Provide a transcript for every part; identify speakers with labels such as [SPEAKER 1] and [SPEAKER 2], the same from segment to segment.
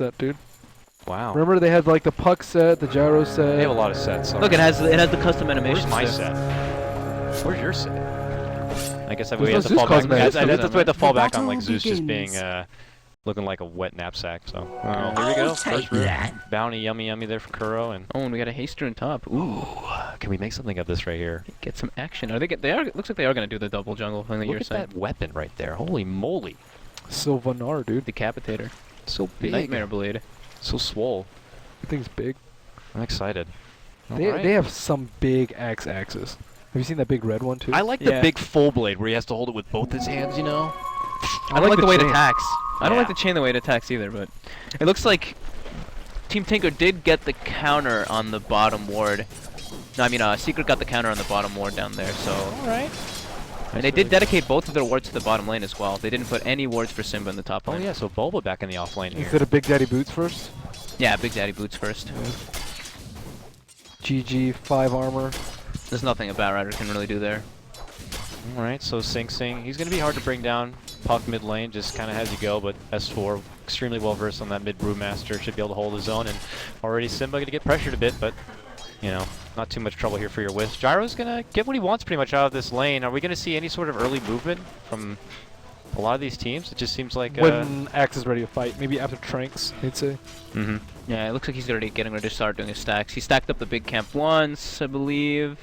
[SPEAKER 1] That dude.
[SPEAKER 2] Wow.
[SPEAKER 1] Remember they had like the puck set, the gyro set.
[SPEAKER 2] They have a lot of sets.
[SPEAKER 3] Look, it has the custom animations.
[SPEAKER 2] Where's my
[SPEAKER 3] too.
[SPEAKER 2] set? Where's your set? I guess we
[SPEAKER 1] There's
[SPEAKER 2] have
[SPEAKER 1] no
[SPEAKER 2] to fall
[SPEAKER 1] Zeus
[SPEAKER 2] back.
[SPEAKER 1] cosmetics.
[SPEAKER 2] That's the way to fall back on like
[SPEAKER 4] battle
[SPEAKER 2] Zeus just being
[SPEAKER 4] begins.
[SPEAKER 2] looking like a wet knapsack. So here we go. First room. Bounty, yummy there for Kuro, and
[SPEAKER 3] Oh, and we got a haster on top. Ooh,
[SPEAKER 2] can we make something of this right here?
[SPEAKER 3] get some action. Are they? They are. Looks like they are gonna do the double jungle thing that
[SPEAKER 2] Look
[SPEAKER 3] you're
[SPEAKER 2] at
[SPEAKER 3] saying.
[SPEAKER 2] that weapon right there. Holy moly!
[SPEAKER 1] Sylvanar, dude.
[SPEAKER 3] Decapitator.
[SPEAKER 2] So big.
[SPEAKER 3] Nightmare blade.
[SPEAKER 2] So swole.
[SPEAKER 1] That thing's big.
[SPEAKER 2] I'm excited.
[SPEAKER 1] They have some big axes. Have you seen that big red one too?
[SPEAKER 2] I like the big full blade where he has to hold it with both his hands. You know.
[SPEAKER 3] I don't like the way it
[SPEAKER 1] chain.
[SPEAKER 3] attacks. I don't like
[SPEAKER 2] Yeah.
[SPEAKER 3] the chain the way it attacks either, but it looks like Team Tinker did get the counter on the bottom ward. No, I mean, Secret got the counter on the bottom ward down there, so...
[SPEAKER 2] Alright.
[SPEAKER 3] And they did dedicate both of their wards to the bottom lane as well. They didn't put any wards for Simba in the top
[SPEAKER 2] Oh
[SPEAKER 3] lane.
[SPEAKER 2] yeah, so Bulba back in the off lane here.
[SPEAKER 1] Instead of Big Daddy Boots first.
[SPEAKER 3] Yeah, Big Daddy Boots first.
[SPEAKER 1] GG, 5 armor.
[SPEAKER 3] There's nothing a Batrider can really do there.
[SPEAKER 2] Alright, so Sing Sing. He's going to be hard to bring down. Puck mid lane, just kind of has you go, but S4 extremely well versed on that mid Brewmaster. Should be able to hold his own, and already Simba going to get pressured a bit, but, you know, not too much trouble here for your Wisp. Gyro's going to get what he wants pretty much out of this lane. Are we going to see any sort of early movement from a lot of these teams? It just seems like...
[SPEAKER 1] When Axe is ready to fight. Maybe after Tranks, they'd say.
[SPEAKER 2] Mm-hmm.
[SPEAKER 3] Yeah, it looks like he's already getting ready to start doing his stacks. He stacked up the big camp once, I believe.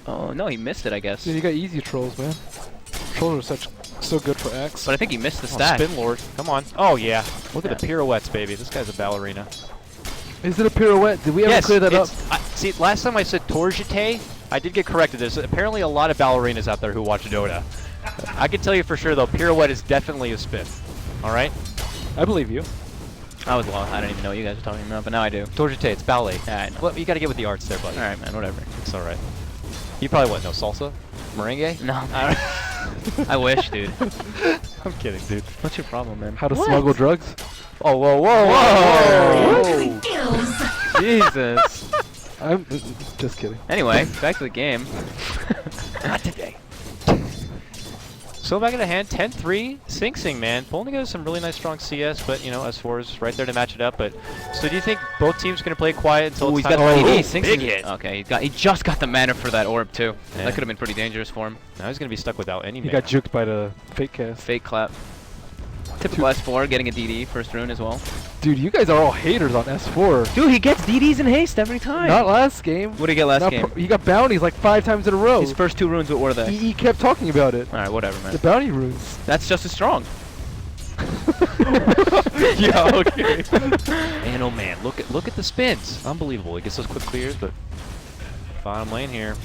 [SPEAKER 3] Oh, no, he missed it, I guess.
[SPEAKER 1] Yeah, you got easy trolls, man. Trolls are so good for Axe.
[SPEAKER 3] But I think he missed the
[SPEAKER 2] Oh,
[SPEAKER 3] stack.
[SPEAKER 2] Spin Lord. Come on. Oh, yeah. Look
[SPEAKER 3] Yeah.
[SPEAKER 2] at the pirouettes, baby. This guy's a ballerina.
[SPEAKER 1] Is it a pirouette? Did we ever clear that up?
[SPEAKER 2] See, last time I said Torjite, I did get corrected. There's apparently a lot of ballerinas out there who watch Dota. I can tell you for sure, though, pirouette is definitely a spin. All right?
[SPEAKER 1] I believe you.
[SPEAKER 3] I was lost. I don't even know what you guys are talking about, but now I do.
[SPEAKER 2] Torjite, it's ballet.
[SPEAKER 3] Yeah, I know.
[SPEAKER 2] Well, you got to get with the arts there, buddy.
[SPEAKER 3] All right, man, whatever.
[SPEAKER 2] It's all right. You probably what? No salsa? Merengue?
[SPEAKER 3] No, I wish, dude.
[SPEAKER 2] I'm kidding, dude.
[SPEAKER 3] What's your problem, man?
[SPEAKER 1] How to smuggle drugs?
[SPEAKER 2] Oh, whoa.
[SPEAKER 3] Jesus.
[SPEAKER 1] I'm just kidding.
[SPEAKER 3] Anyway, back to the game.
[SPEAKER 2] Not today. So back in the hand, 10-3, Sing Sing, man. Pulling together some really nice, strong CS, but, you know, S4 is right there to match it up. But so do you think both teams going to play quiet until
[SPEAKER 3] Ooh,
[SPEAKER 2] it's
[SPEAKER 3] he's
[SPEAKER 2] time
[SPEAKER 3] got
[SPEAKER 2] to
[SPEAKER 3] the
[SPEAKER 2] oh,
[SPEAKER 3] DD. Sing
[SPEAKER 2] big
[SPEAKER 3] Sing.
[SPEAKER 2] hit.
[SPEAKER 3] Okay, he just got the mana for that orb, too.
[SPEAKER 2] Yeah.
[SPEAKER 3] That could have been pretty dangerous for him.
[SPEAKER 2] Now he's going to be stuck without any
[SPEAKER 1] He
[SPEAKER 2] mana.
[SPEAKER 1] got juked by the fake cast.
[SPEAKER 3] Fake clap. Typical S4, getting a DD first rune as well.
[SPEAKER 1] Dude, you guys are all haters on S4.
[SPEAKER 3] Dude, he gets DDs in haste every time.
[SPEAKER 1] Not last game.
[SPEAKER 3] What did he get last
[SPEAKER 1] Not
[SPEAKER 3] game?
[SPEAKER 1] He got bounties like 5 times in a row.
[SPEAKER 3] His first 2 runes, what were they?
[SPEAKER 1] He kept talking about it.
[SPEAKER 3] Alright, whatever, man.
[SPEAKER 1] The bounty runes.
[SPEAKER 3] That's just as strong.
[SPEAKER 1] Yeah, okay.
[SPEAKER 2] Man, oh man, look at the spins. Unbelievable. He gets those quick clears, but bottom lane here.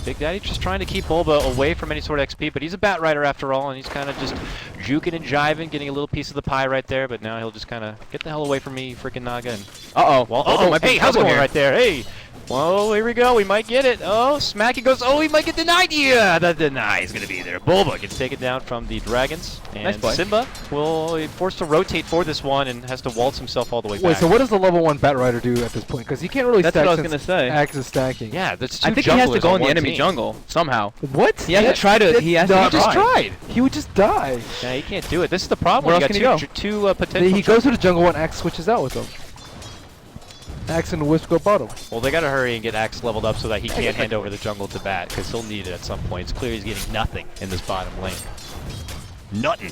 [SPEAKER 2] Big Daddy just trying to keep Bulba away from any sort of XP, but he's a Batrider after all, and he's kind of just juking and jiving, getting a little piece of the pie right there, but now he'll just kind of get the hell away from me, freaking Naga. And
[SPEAKER 3] Uh-oh.
[SPEAKER 2] well,
[SPEAKER 3] might be
[SPEAKER 2] hey, how's it
[SPEAKER 3] trouble
[SPEAKER 2] going
[SPEAKER 3] here.
[SPEAKER 2] right there? Hey. Whoa, here we go. We might get it. Oh, Smacky goes. Oh, he might get denied. Yeah, the deny is going to be there. Bulba gets taken down from the Dragons. And
[SPEAKER 3] Nice play.
[SPEAKER 2] Simba will be forced to rotate for this one and has to waltz himself all the way
[SPEAKER 1] Wait,
[SPEAKER 2] back.
[SPEAKER 1] so what does the level 1 Batrider do at this point? Because he can't really
[SPEAKER 3] That's
[SPEAKER 1] stack
[SPEAKER 3] what I was
[SPEAKER 1] since
[SPEAKER 3] gonna say.
[SPEAKER 1] Axe is stacking.
[SPEAKER 2] Yeah, that's two
[SPEAKER 3] I think he has to
[SPEAKER 2] junglers
[SPEAKER 3] go
[SPEAKER 2] on
[SPEAKER 3] in the
[SPEAKER 2] one
[SPEAKER 3] enemy
[SPEAKER 2] team.
[SPEAKER 3] jungle, somehow.
[SPEAKER 1] What?
[SPEAKER 3] He has to try to, he has to
[SPEAKER 1] not
[SPEAKER 3] try.
[SPEAKER 2] Just tried.
[SPEAKER 1] He would just die.
[SPEAKER 2] Yeah, he can't do it. This is the problem.
[SPEAKER 3] Where
[SPEAKER 2] You
[SPEAKER 3] else
[SPEAKER 2] got
[SPEAKER 3] can he
[SPEAKER 2] two potential.
[SPEAKER 1] He goes to the jungle when Axe switches out with him. Axe and Wisp go bottom.
[SPEAKER 2] Well, they got to hurry and get Axe leveled up so that he can't hand over the jungle to Bat, because he'll need it at some point. It's clear he's getting nothing in this bottom lane. Nothing.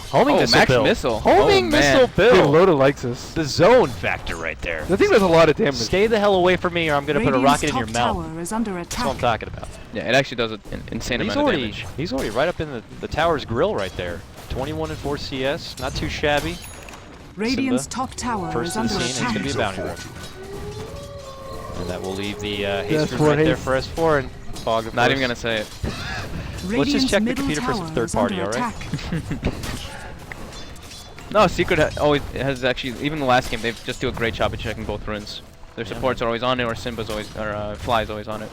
[SPEAKER 2] Homing
[SPEAKER 3] Oh,
[SPEAKER 2] missile
[SPEAKER 3] max
[SPEAKER 2] build.
[SPEAKER 3] missile.
[SPEAKER 2] Homing
[SPEAKER 3] Oh,
[SPEAKER 2] missile
[SPEAKER 3] man.
[SPEAKER 1] Dude,
[SPEAKER 2] build.
[SPEAKER 1] Loda likes this.
[SPEAKER 2] The zone factor right there.
[SPEAKER 1] I think there's a lot of damage.
[SPEAKER 2] Stay the hell away from me, or I'm going to put a rocket in your mouth.
[SPEAKER 4] Tower is under
[SPEAKER 2] That's what I'm
[SPEAKER 4] attack.
[SPEAKER 2] talking about.
[SPEAKER 3] Yeah, it actually does an insane amount of damage.
[SPEAKER 2] He's already right up in the tower's grill right there. 21 and 4 CS, not too shabby.
[SPEAKER 4] Radiant's
[SPEAKER 2] Simba,
[SPEAKER 4] top tower
[SPEAKER 2] First
[SPEAKER 4] is
[SPEAKER 2] to the
[SPEAKER 4] under
[SPEAKER 2] scene, and
[SPEAKER 4] attack.
[SPEAKER 2] it's going to be a bounty room. And that will leave the haste
[SPEAKER 1] S4
[SPEAKER 2] room right there
[SPEAKER 1] haste.
[SPEAKER 2] for S4 and Fog, of
[SPEAKER 3] Not
[SPEAKER 2] course.
[SPEAKER 3] even gonna say it.
[SPEAKER 4] Radiant's
[SPEAKER 2] just check the
[SPEAKER 4] middle
[SPEAKER 2] computer for some
[SPEAKER 4] tower
[SPEAKER 2] third
[SPEAKER 4] is
[SPEAKER 2] party,
[SPEAKER 4] under
[SPEAKER 2] alright?
[SPEAKER 4] attack.
[SPEAKER 3] No, Secret always has actually, even the last game, they just do a great job of checking both runes. Their supports are always on it, or Simba's always, or Fly's always on it.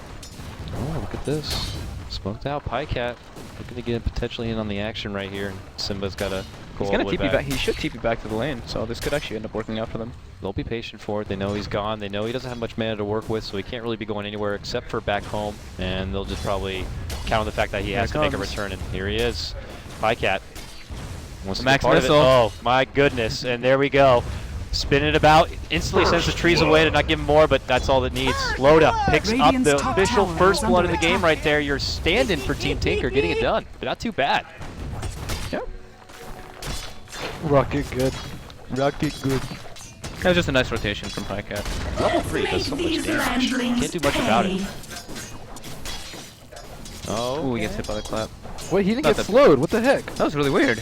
[SPEAKER 2] Oh, look at this. Smoked out Pycat. Looking to get potentially in on the action right here. And Simba's got to go
[SPEAKER 3] He's
[SPEAKER 2] all
[SPEAKER 3] gonna
[SPEAKER 2] the way
[SPEAKER 3] TP back.
[SPEAKER 2] back.
[SPEAKER 3] He should TP back to the lane, so this could actually end up working out for them.
[SPEAKER 2] They'll be patient for it. They know he's gone. They know he doesn't have much mana to work with, so he can't really be going anywhere except for back home. And they'll just probably count on the fact that he has to make a return. And here he is. Pycat. Wants to be
[SPEAKER 3] Max
[SPEAKER 2] part of it.
[SPEAKER 3] missile.
[SPEAKER 2] Oh, my goodness. And there we go. Spin it about, instantly sends the trees away to not give him more, but that's all it needs. Loda picks up
[SPEAKER 4] Radiant's
[SPEAKER 2] the
[SPEAKER 4] top
[SPEAKER 2] official
[SPEAKER 4] tower
[SPEAKER 2] first
[SPEAKER 4] is
[SPEAKER 2] blood
[SPEAKER 4] under
[SPEAKER 2] of the game
[SPEAKER 4] attack.
[SPEAKER 2] right there. You're standing for Team Tinker, getting it done, but not too bad.
[SPEAKER 1] Rocket good. Rocket good.
[SPEAKER 3] That was just a nice rotation from PyCat.
[SPEAKER 2] Level 3 does so much damage. Can't do much about it. Oh,
[SPEAKER 3] Ooh, he gets hit by the clap.
[SPEAKER 1] Wait, he didn't
[SPEAKER 3] Not
[SPEAKER 1] get
[SPEAKER 3] that-
[SPEAKER 1] slowed. What the heck?
[SPEAKER 3] That was really weird.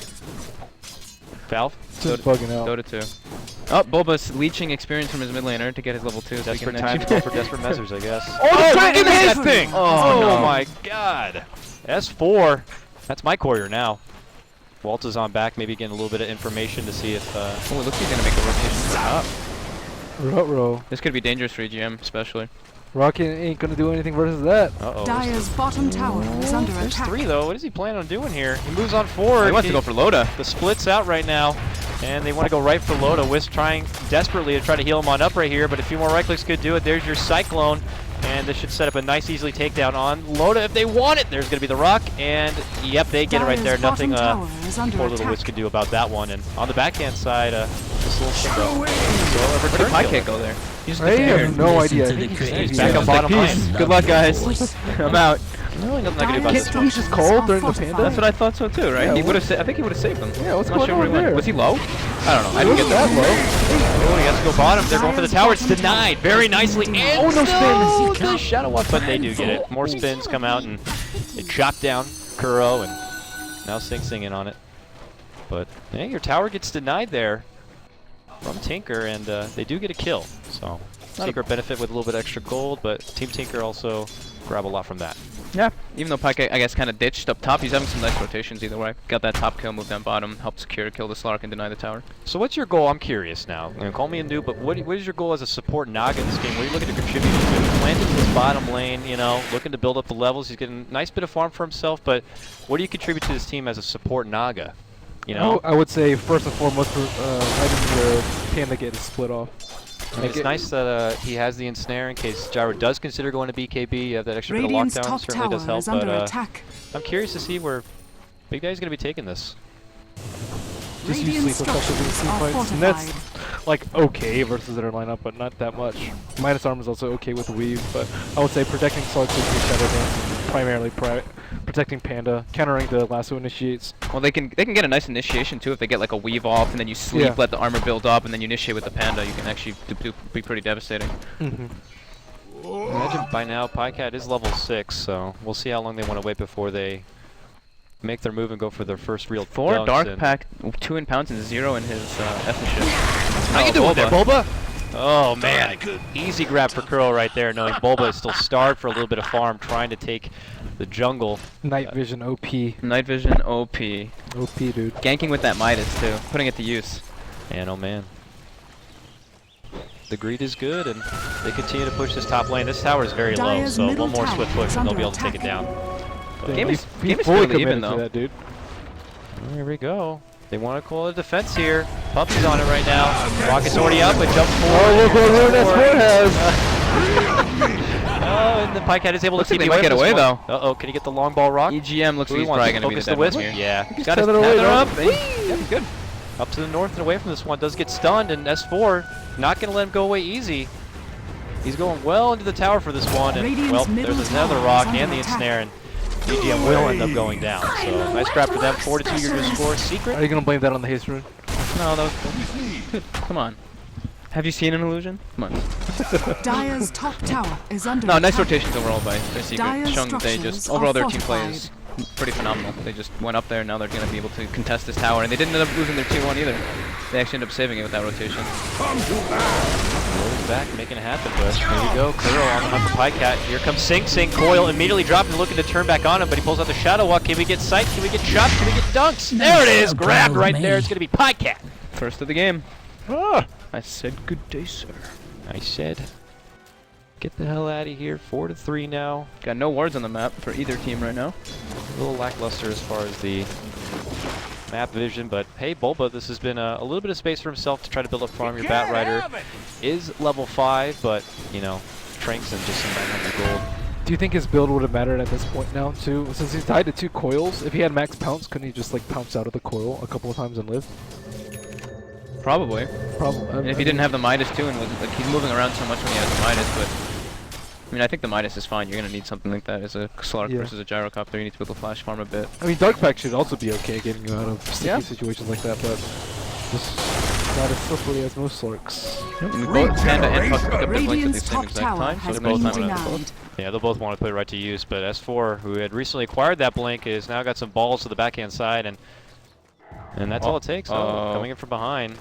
[SPEAKER 2] Valve.
[SPEAKER 1] Just bugging out.
[SPEAKER 3] Dota 2. Oh, Bulba's leeching experience from his mid laner to get his level 2. So he
[SPEAKER 2] Desperate
[SPEAKER 3] can
[SPEAKER 2] times
[SPEAKER 3] actually-
[SPEAKER 2] call for desperate measures, I guess.
[SPEAKER 1] Oh,
[SPEAKER 2] look at
[SPEAKER 1] his
[SPEAKER 2] that thing!
[SPEAKER 3] Oh, no.
[SPEAKER 2] My god! S4. That's my courier now. Walt is on back, maybe getting a little bit of information to see if.
[SPEAKER 3] Oh, it looks like he's gonna make a rotation to the top.
[SPEAKER 1] Ruh-roh.
[SPEAKER 3] This could be dangerous for EGM, especially.
[SPEAKER 1] Rocket ain't gonna do anything versus that.
[SPEAKER 2] Uh-oh.
[SPEAKER 4] Dire's bottom tower is under
[SPEAKER 2] There's
[SPEAKER 4] attack.
[SPEAKER 2] 3 though. What is he planning on doing here? He moves on forward.
[SPEAKER 3] He wants to go for Loda.
[SPEAKER 2] The split's out right now, and they want to go right for Loda. Wisp trying desperately to try to heal him on up right here, but a few more right clicks could do it. There's your Cyclone, and this should set up a nice, easily takedown on Loda if they want it. There's going to be the rock, and yep, they get it right there.
[SPEAKER 4] Dire's
[SPEAKER 2] Nothing
[SPEAKER 4] bottom tower is under
[SPEAKER 2] poor little
[SPEAKER 4] attack.
[SPEAKER 2] Wisp could do about that one. And on the backhand side, this little Simba.
[SPEAKER 3] Where did PyCat go there? He just
[SPEAKER 1] I have
[SPEAKER 3] disappeared.
[SPEAKER 1] no
[SPEAKER 5] Listen
[SPEAKER 1] idea. I
[SPEAKER 5] to
[SPEAKER 1] think
[SPEAKER 5] the
[SPEAKER 1] he's
[SPEAKER 5] creative
[SPEAKER 2] He's back on
[SPEAKER 5] sound.
[SPEAKER 2] bottom
[SPEAKER 3] Peace.
[SPEAKER 2] line.
[SPEAKER 3] Good luck, guys. I'm out.
[SPEAKER 2] Really nothing I can do about
[SPEAKER 4] Dire's
[SPEAKER 2] this
[SPEAKER 1] Can't he just call during the panda?
[SPEAKER 3] That's what I thought so too, right?
[SPEAKER 1] Yeah,
[SPEAKER 3] He
[SPEAKER 1] what-
[SPEAKER 3] would have. I think he would have saved them.
[SPEAKER 1] Yeah, what's
[SPEAKER 3] I'm not
[SPEAKER 1] going
[SPEAKER 3] sure where
[SPEAKER 1] on
[SPEAKER 3] he went.
[SPEAKER 1] there?
[SPEAKER 3] Was he low? I don't know. I
[SPEAKER 1] It
[SPEAKER 3] didn't get
[SPEAKER 1] wasn't
[SPEAKER 3] that.
[SPEAKER 1] that low.
[SPEAKER 2] Oh, he has to go bottom. They're going for the tower. It's denied very nicely. And
[SPEAKER 1] Oh, no spin.
[SPEAKER 2] the Shadow Walk, but they do get it. More spins come out, and they chop down Kuro, and now Sing Sing in on it. But yeah, your tower gets denied there from Tinker, and they do get a kill. So Tinker benefit with a little bit extra gold, but Team Tinker also grab a lot from that.
[SPEAKER 3] Yeah. Even though PyCat, I guess, kind of ditched up top, he's having some nice rotations either way. Got that top kill, move down bottom, helped secure, kill the Slark, and deny the tower.
[SPEAKER 2] So what's your goal? I'm curious now. You know, call me a noob, but what is your goal as a support Naga in this game? What are you looking to contribute to? Planting in this bottom lane, you know, looking to build up the levels. He's getting a nice bit of farm for himself, but what do you contribute to this team as a support Naga? You know,
[SPEAKER 1] I would say first and foremost, letting your panda get split off.
[SPEAKER 2] and it's nice that he has the ensnare in case Gyro does consider going to BKB. You have that extra bit of
[SPEAKER 4] Radiant's
[SPEAKER 2] lockdown,
[SPEAKER 4] top
[SPEAKER 2] certainly does
[SPEAKER 4] tower
[SPEAKER 2] help,
[SPEAKER 4] is under
[SPEAKER 2] but
[SPEAKER 4] attack.
[SPEAKER 2] I'm curious to see where Big Daddy's going to be taking this.
[SPEAKER 1] Just use
[SPEAKER 4] Radiant
[SPEAKER 1] sleep effectively in
[SPEAKER 4] structures
[SPEAKER 1] team
[SPEAKER 4] are
[SPEAKER 1] fights. And
[SPEAKER 4] fortified.
[SPEAKER 1] that's like okay versus their lineup, but not that much. Minus armor is also okay with weave, but I would say protecting Slark is Shadow Dance, primarily protecting Panda, countering the lasso initiates.
[SPEAKER 3] Well, they can get a nice initiation too if they get like a weave off and then you sleep,
[SPEAKER 1] Yeah.
[SPEAKER 3] let the armor build up, and then you initiate with the Panda. You can actually be pretty devastating.
[SPEAKER 2] Imagine by now PyCat is level 6, so we'll see how long they want to wait before they make their move and go for their first real
[SPEAKER 3] 4
[SPEAKER 2] dunks,
[SPEAKER 3] Dark
[SPEAKER 2] and-
[SPEAKER 3] Pack, 2 in pounce, and 0 in his Ethnicship.
[SPEAKER 2] How you doing there,
[SPEAKER 3] Bulba?
[SPEAKER 2] Oh man, easy grab for Kuro right there, knowing Bulba is still starved for a little bit of farm, trying to take the jungle.
[SPEAKER 1] Night vision OP.
[SPEAKER 3] Night Vision OP.
[SPEAKER 1] OP, dude.
[SPEAKER 3] Ganking with that Midas too, putting it to use.
[SPEAKER 2] And oh man. The greed is good, and they continue to push this top lane. This tower is very low,
[SPEAKER 4] Dire's
[SPEAKER 2] so
[SPEAKER 4] middle
[SPEAKER 2] one more
[SPEAKER 4] tower
[SPEAKER 2] swift push
[SPEAKER 4] is
[SPEAKER 2] and they'll
[SPEAKER 4] under
[SPEAKER 2] be able to take it
[SPEAKER 4] attack.
[SPEAKER 2] down.
[SPEAKER 1] Yeah,
[SPEAKER 3] Game is
[SPEAKER 1] be
[SPEAKER 3] fully
[SPEAKER 1] fully
[SPEAKER 3] even,
[SPEAKER 1] committed
[SPEAKER 3] though.
[SPEAKER 1] to that, dude.
[SPEAKER 2] Here we go. They want to call it a defense here. Puppy's on it right now. Rocket's already up, but jumps forward.
[SPEAKER 1] Oh, look what Ruinous Foot has!
[SPEAKER 2] Oh, and the PyCat is able
[SPEAKER 3] Looks
[SPEAKER 2] to
[SPEAKER 3] like
[SPEAKER 2] keep
[SPEAKER 3] they might
[SPEAKER 2] away
[SPEAKER 3] get
[SPEAKER 2] from
[SPEAKER 3] away
[SPEAKER 2] this
[SPEAKER 3] though.
[SPEAKER 2] one. Uh-oh, can he get the long ball rock?
[SPEAKER 3] EGM looks
[SPEAKER 2] Who
[SPEAKER 3] like
[SPEAKER 2] he
[SPEAKER 3] he's
[SPEAKER 2] wants
[SPEAKER 3] probably
[SPEAKER 2] to
[SPEAKER 3] gonna be the
[SPEAKER 2] focus
[SPEAKER 3] dead
[SPEAKER 2] the
[SPEAKER 3] one
[SPEAKER 2] wisp?
[SPEAKER 3] here.
[SPEAKER 2] Yeah.
[SPEAKER 3] He's got his
[SPEAKER 1] tether away,
[SPEAKER 3] tether
[SPEAKER 1] though.
[SPEAKER 3] up. Yeah, he's good.
[SPEAKER 2] Up to the north and away from this one. Does get stunned, and S4 not going to let him go away easy. He's going well into the tower for this one, and
[SPEAKER 4] Radiant's
[SPEAKER 2] well,
[SPEAKER 4] middle
[SPEAKER 2] there's another
[SPEAKER 4] tower
[SPEAKER 2] rock
[SPEAKER 4] is
[SPEAKER 2] and
[SPEAKER 4] under
[SPEAKER 2] the
[SPEAKER 4] attack.
[SPEAKER 2] ensnare, and EGM will end up going down. So nice grab for them. 4-2 your new score.
[SPEAKER 1] Are
[SPEAKER 2] Secret?
[SPEAKER 1] you gonna blame that on the haste rune?
[SPEAKER 3] No, that was good. Come on. Have you seen an illusion? Come on.
[SPEAKER 4] Dire's top tower is under
[SPEAKER 3] No, nice
[SPEAKER 4] attack.
[SPEAKER 3] rotations overall by Secret.
[SPEAKER 4] Dire's
[SPEAKER 3] Showing that they
[SPEAKER 4] structures
[SPEAKER 3] just
[SPEAKER 4] are
[SPEAKER 3] overall their team play
[SPEAKER 4] fortified.
[SPEAKER 3] is pretty phenomenal. They just went up there, and now they're going to be able to contest this tower, and they didn't end up losing their 2-1 either. They actually ended up saving it with that rotation.
[SPEAKER 2] Rolls back, making it happen, but here we go. Kuro on the hunt for PyCat. Here comes Sing Sing. Coil immediately dropping, looking to turn back on him, but he pulls out the Shadow Walk. Can we get sight? Can we get chopped? Can we get dunks? There it is! Grabbed right there. It's going to be PyCat.
[SPEAKER 3] First of the game.
[SPEAKER 2] Ah.
[SPEAKER 3] I said good day, sir.
[SPEAKER 2] I said, get the hell out of here. 4-3 now.
[SPEAKER 3] Got no wards on the map for either team right now.
[SPEAKER 2] A little lackluster as far as the map vision, but hey, Bulba, this has been a little bit of space for himself to try to build up farm. Your Bat Rider is level 5, but, you know, Tranks and just some 900 gold.
[SPEAKER 1] Do you think his build would have mattered at this point now, too? Since he's tied to 2 coils, if he had max pounce, couldn't he just, like, pounce out of the coil a couple of times and live?
[SPEAKER 3] Probably.
[SPEAKER 1] Probably.
[SPEAKER 3] And if he didn't have the Midas too, and was like he's moving around so much when he has the Midas, but I mean I think the Midas is fine. You're gonna need something like that as a Slark
[SPEAKER 1] Yeah.
[SPEAKER 3] versus a Gyrocopter. You need to be able to flash farm a bit.
[SPEAKER 1] I mean, Dark Pact should also be okay getting you out of sticky
[SPEAKER 3] Yeah.
[SPEAKER 1] situations like that, but just not as slippery as most Slarks.
[SPEAKER 3] Both Panda and Puck pick up their blinks at the
[SPEAKER 4] Radiant's
[SPEAKER 3] same
[SPEAKER 4] top
[SPEAKER 3] exact
[SPEAKER 4] tower
[SPEAKER 3] time, so
[SPEAKER 4] has
[SPEAKER 3] they're
[SPEAKER 4] been
[SPEAKER 3] both having a
[SPEAKER 4] denied.
[SPEAKER 2] Yeah, they'll both want to put it right to use, but S4, who had recently acquired that blink, is now got some balls to the backhand side, and that's all it takes. Coming in from behind.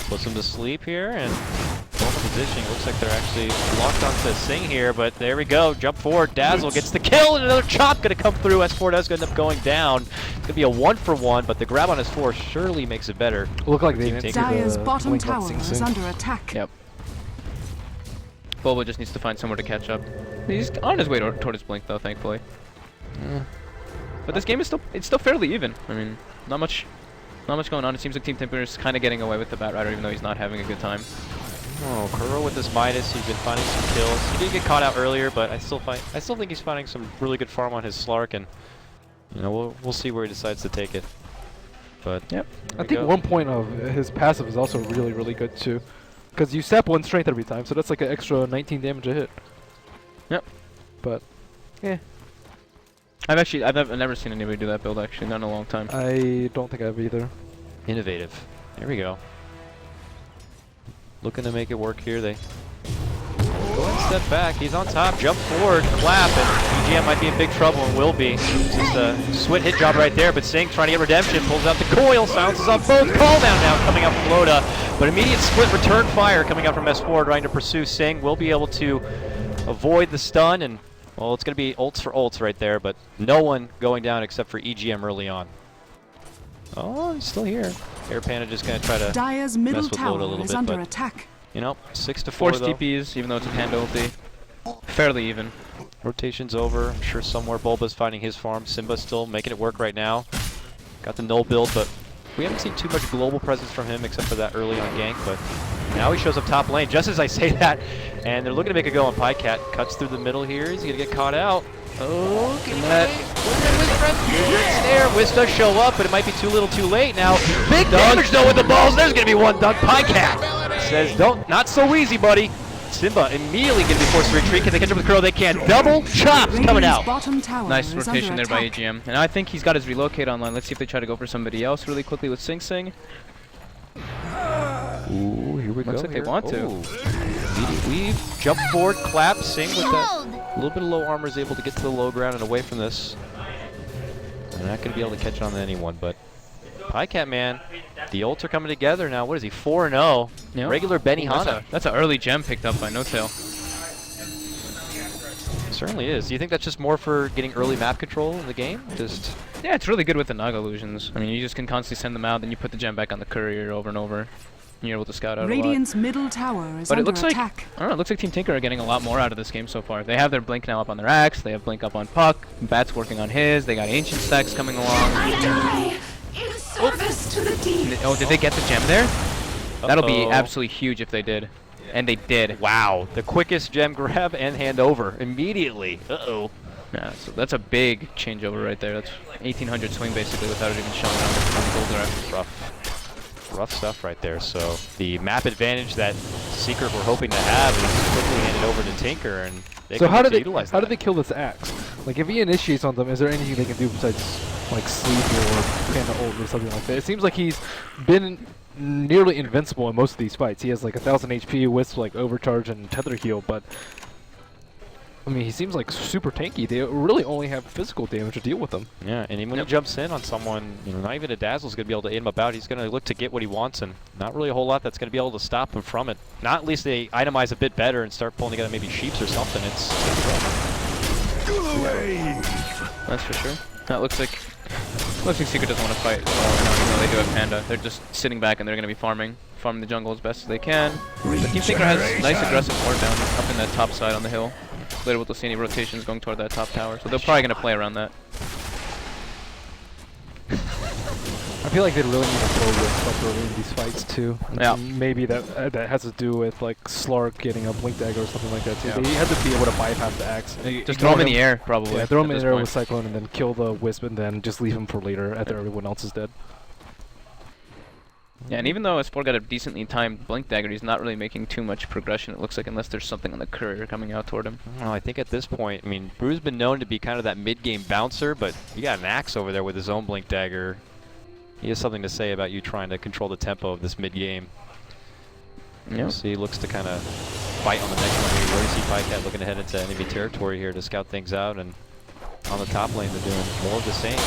[SPEAKER 2] Puts him to sleep here, and going to positioning. Looks like they're actually locked onto Sing here, but there we go. Jump forward, Dazzle gets the kill, and another chop going to come through. S4 does end up going down. It's going to be a 1-for-1, but the grab on S4 surely makes it better.
[SPEAKER 1] Look like they
[SPEAKER 2] Team
[SPEAKER 1] didn't see
[SPEAKER 2] Tinker.
[SPEAKER 4] Dire's
[SPEAKER 1] the
[SPEAKER 4] bottom
[SPEAKER 1] blink on
[SPEAKER 4] tower
[SPEAKER 1] Sing
[SPEAKER 4] is
[SPEAKER 1] Sing.
[SPEAKER 4] under attack.
[SPEAKER 3] Yep. Bobo just needs to find somewhere to catch up. He's on his way toward his blink though, thankfully. But this game is still fairly even. I mean, not much going on. It seems like Team Tinker is kind of getting away with the Bat Rider, even though he's not having a good time.
[SPEAKER 2] Oh, Kuro with this Midas, he's been finding some kills. He did get caught out earlier, but I still think he's finding some really good farm on his Slark, and you know we'll see where he decides to take it. But
[SPEAKER 3] Yep.
[SPEAKER 1] I think 1 point of his passive is also really, really good too. Because you sap 1 strength every time, so that's like an extra 19 damage a hit.
[SPEAKER 3] Yep.
[SPEAKER 1] But, yeah.
[SPEAKER 3] I've never seen anybody do that build actually, not in a long time.
[SPEAKER 1] I don't think I have either.
[SPEAKER 2] innovative. There we go. Looking to make it work here. They go and step back. He's on top. Jump forward. Clap. And EGM might be in big trouble and will be. It's just a sweat hit job right there. But Sing trying to get redemption. Pulls out the coil. Silences off both. Call down now coming out from Loda. But immediate split return fire coming out from S4 trying to pursue Sing. Will be able to avoid the stun. And, well, it's going to be ults for ults right there. But no one going down except for EGM early on. Oh, he's still here. Air Panda just going to try to
[SPEAKER 4] Dire's middle
[SPEAKER 2] mess with Loda a
[SPEAKER 4] tower
[SPEAKER 2] little
[SPEAKER 4] is
[SPEAKER 2] bit,
[SPEAKER 4] under
[SPEAKER 2] but
[SPEAKER 4] attack.
[SPEAKER 2] you know, 6-4
[SPEAKER 3] Force
[SPEAKER 2] though.
[SPEAKER 3] TPs, even though it's a Panda ulti. Fairly even.
[SPEAKER 2] Rotation's over. I'm sure somewhere Bulba's finding his farm. Simba's still making it work right now. Got the null build, but we haven't seen too much global presence from him except for that early on gank. But now he shows up top lane just as I say that, and they're looking to make a go on Pycat. Cuts through the middle here. He's gonna get caught out. Oh, get that. There, Wiz does show up, but it might be too little too late now. Big damage though with the balls. There's gonna be one done. Pycat says, "Don't, not so easy, buddy." Simba immediately going to be forced to retreat. Can they catch up with Kuro? They can. Double chops coming
[SPEAKER 4] Radiant's
[SPEAKER 2] out.
[SPEAKER 4] bottom tower
[SPEAKER 3] Nice
[SPEAKER 4] is
[SPEAKER 3] rotation
[SPEAKER 4] under
[SPEAKER 3] there by
[SPEAKER 4] attack.
[SPEAKER 3] AGM. And I think he's got his relocate online. Let's see if they try to go for somebody else really quickly with Sing Sing.
[SPEAKER 2] Ooh, here we go.
[SPEAKER 3] Looks like they want to.
[SPEAKER 2] Immediate weave, jump forward, clap, Sing with that little bit of low armor is able to get to the low ground and away from this. They're not going to be able to catch on to anyone, but Pycat, man, the ults are coming together now. What is he, 4-0?
[SPEAKER 3] Yep.
[SPEAKER 2] Regular Benihana.
[SPEAKER 3] That's an early gem picked up by No Tail.
[SPEAKER 2] Certainly is. Do you think that's just more for getting early map control in the game? Just
[SPEAKER 3] Yeah, it's really good with the Naga illusions. I mean, you just can constantly send them out, then you put the gem back on the courier over and over. And you're able to scout out
[SPEAKER 4] Radiant's middle tower is
[SPEAKER 3] But it
[SPEAKER 4] under
[SPEAKER 3] looks like,
[SPEAKER 4] attack.
[SPEAKER 3] I don't know, it looks like Team Tinker are getting a lot more out of this game so far. They have their Blink now up on their Axe, they have Blink up on Puck, Bat's working on his, they got Ancient stacks coming along.
[SPEAKER 5] I die in service to the deep.
[SPEAKER 3] Oh, did they get the gem there? That'll be
[SPEAKER 2] Uh-oh.
[SPEAKER 3] absolutely huge if they did. And they did.
[SPEAKER 2] wow, the quickest gem grab and hand over immediately. Uh-oh.
[SPEAKER 3] Yeah, so that's a big changeover right there. That's 1800 swing basically without it even showing on the gold draft.
[SPEAKER 2] Rough stuff right there. So the map advantage that Secret were hoping to have is quickly handed over to Tinker, and they
[SPEAKER 1] So
[SPEAKER 2] can
[SPEAKER 1] how do
[SPEAKER 2] look to
[SPEAKER 1] they
[SPEAKER 2] utilize
[SPEAKER 1] how do
[SPEAKER 2] that.
[SPEAKER 1] they kill this axe? Like if he initiates on them, is there anything they can do besides like sleep or Panda ult or something like that? It seems like he's been nearly invincible in most of these fights. He has like 1,000 HP with like overcharge and tether heal, but I mean he seems like super tanky. They really only have physical damage to deal with them.
[SPEAKER 2] Yeah, and even when he jumps in on someone, you know, not even a Dazzle's going to be able to aim him about. He's going to look to get what he wants, and not really a whole lot that's going to be able to stop him from it. Not at least they itemize a bit better and start pulling together maybe sheeps or something. It's
[SPEAKER 3] That's for sure. That looks like Secret doesn't want to fight at all right now, even though they do have Panda. They're just sitting back and they're going to be farming the jungle as best as they can. But Team Tinker has nice aggressive ward down up in that top side on the hill. They're able to see any rotations going toward that top tower, so they're probably going to play around that.
[SPEAKER 1] I feel like they really need to throw with like early in these fights too.
[SPEAKER 3] Yeah.
[SPEAKER 1] Maybe that has to do with like Slark getting a blink dagger or something like that too.
[SPEAKER 3] Yeah.
[SPEAKER 1] They have to be able to bypass the axe.
[SPEAKER 3] Just throw him in the air, probably.
[SPEAKER 1] Yeah, throw him
[SPEAKER 3] at
[SPEAKER 1] in
[SPEAKER 3] this
[SPEAKER 1] the air
[SPEAKER 3] point.
[SPEAKER 1] with Cyclone and then kill the Wisp and then just leave him for later after everyone else is dead.
[SPEAKER 3] Yeah, and even though S4 got a decently timed Blink Dagger, he's not really making too much progression, it looks like, unless there's something on the courier coming out toward him.
[SPEAKER 2] Well, I think at this point, I mean, Brew's been known to be kind of that mid-game bouncer, but you got an Axe over there with his own Blink Dagger. He has something to say about you trying to control the tempo of this mid-game.
[SPEAKER 3] Yep.
[SPEAKER 2] So he looks to kind of fight on the next one here. You already see Pycat looking to head into enemy territory here to scout things out, and on the top lane they're doing more of the same.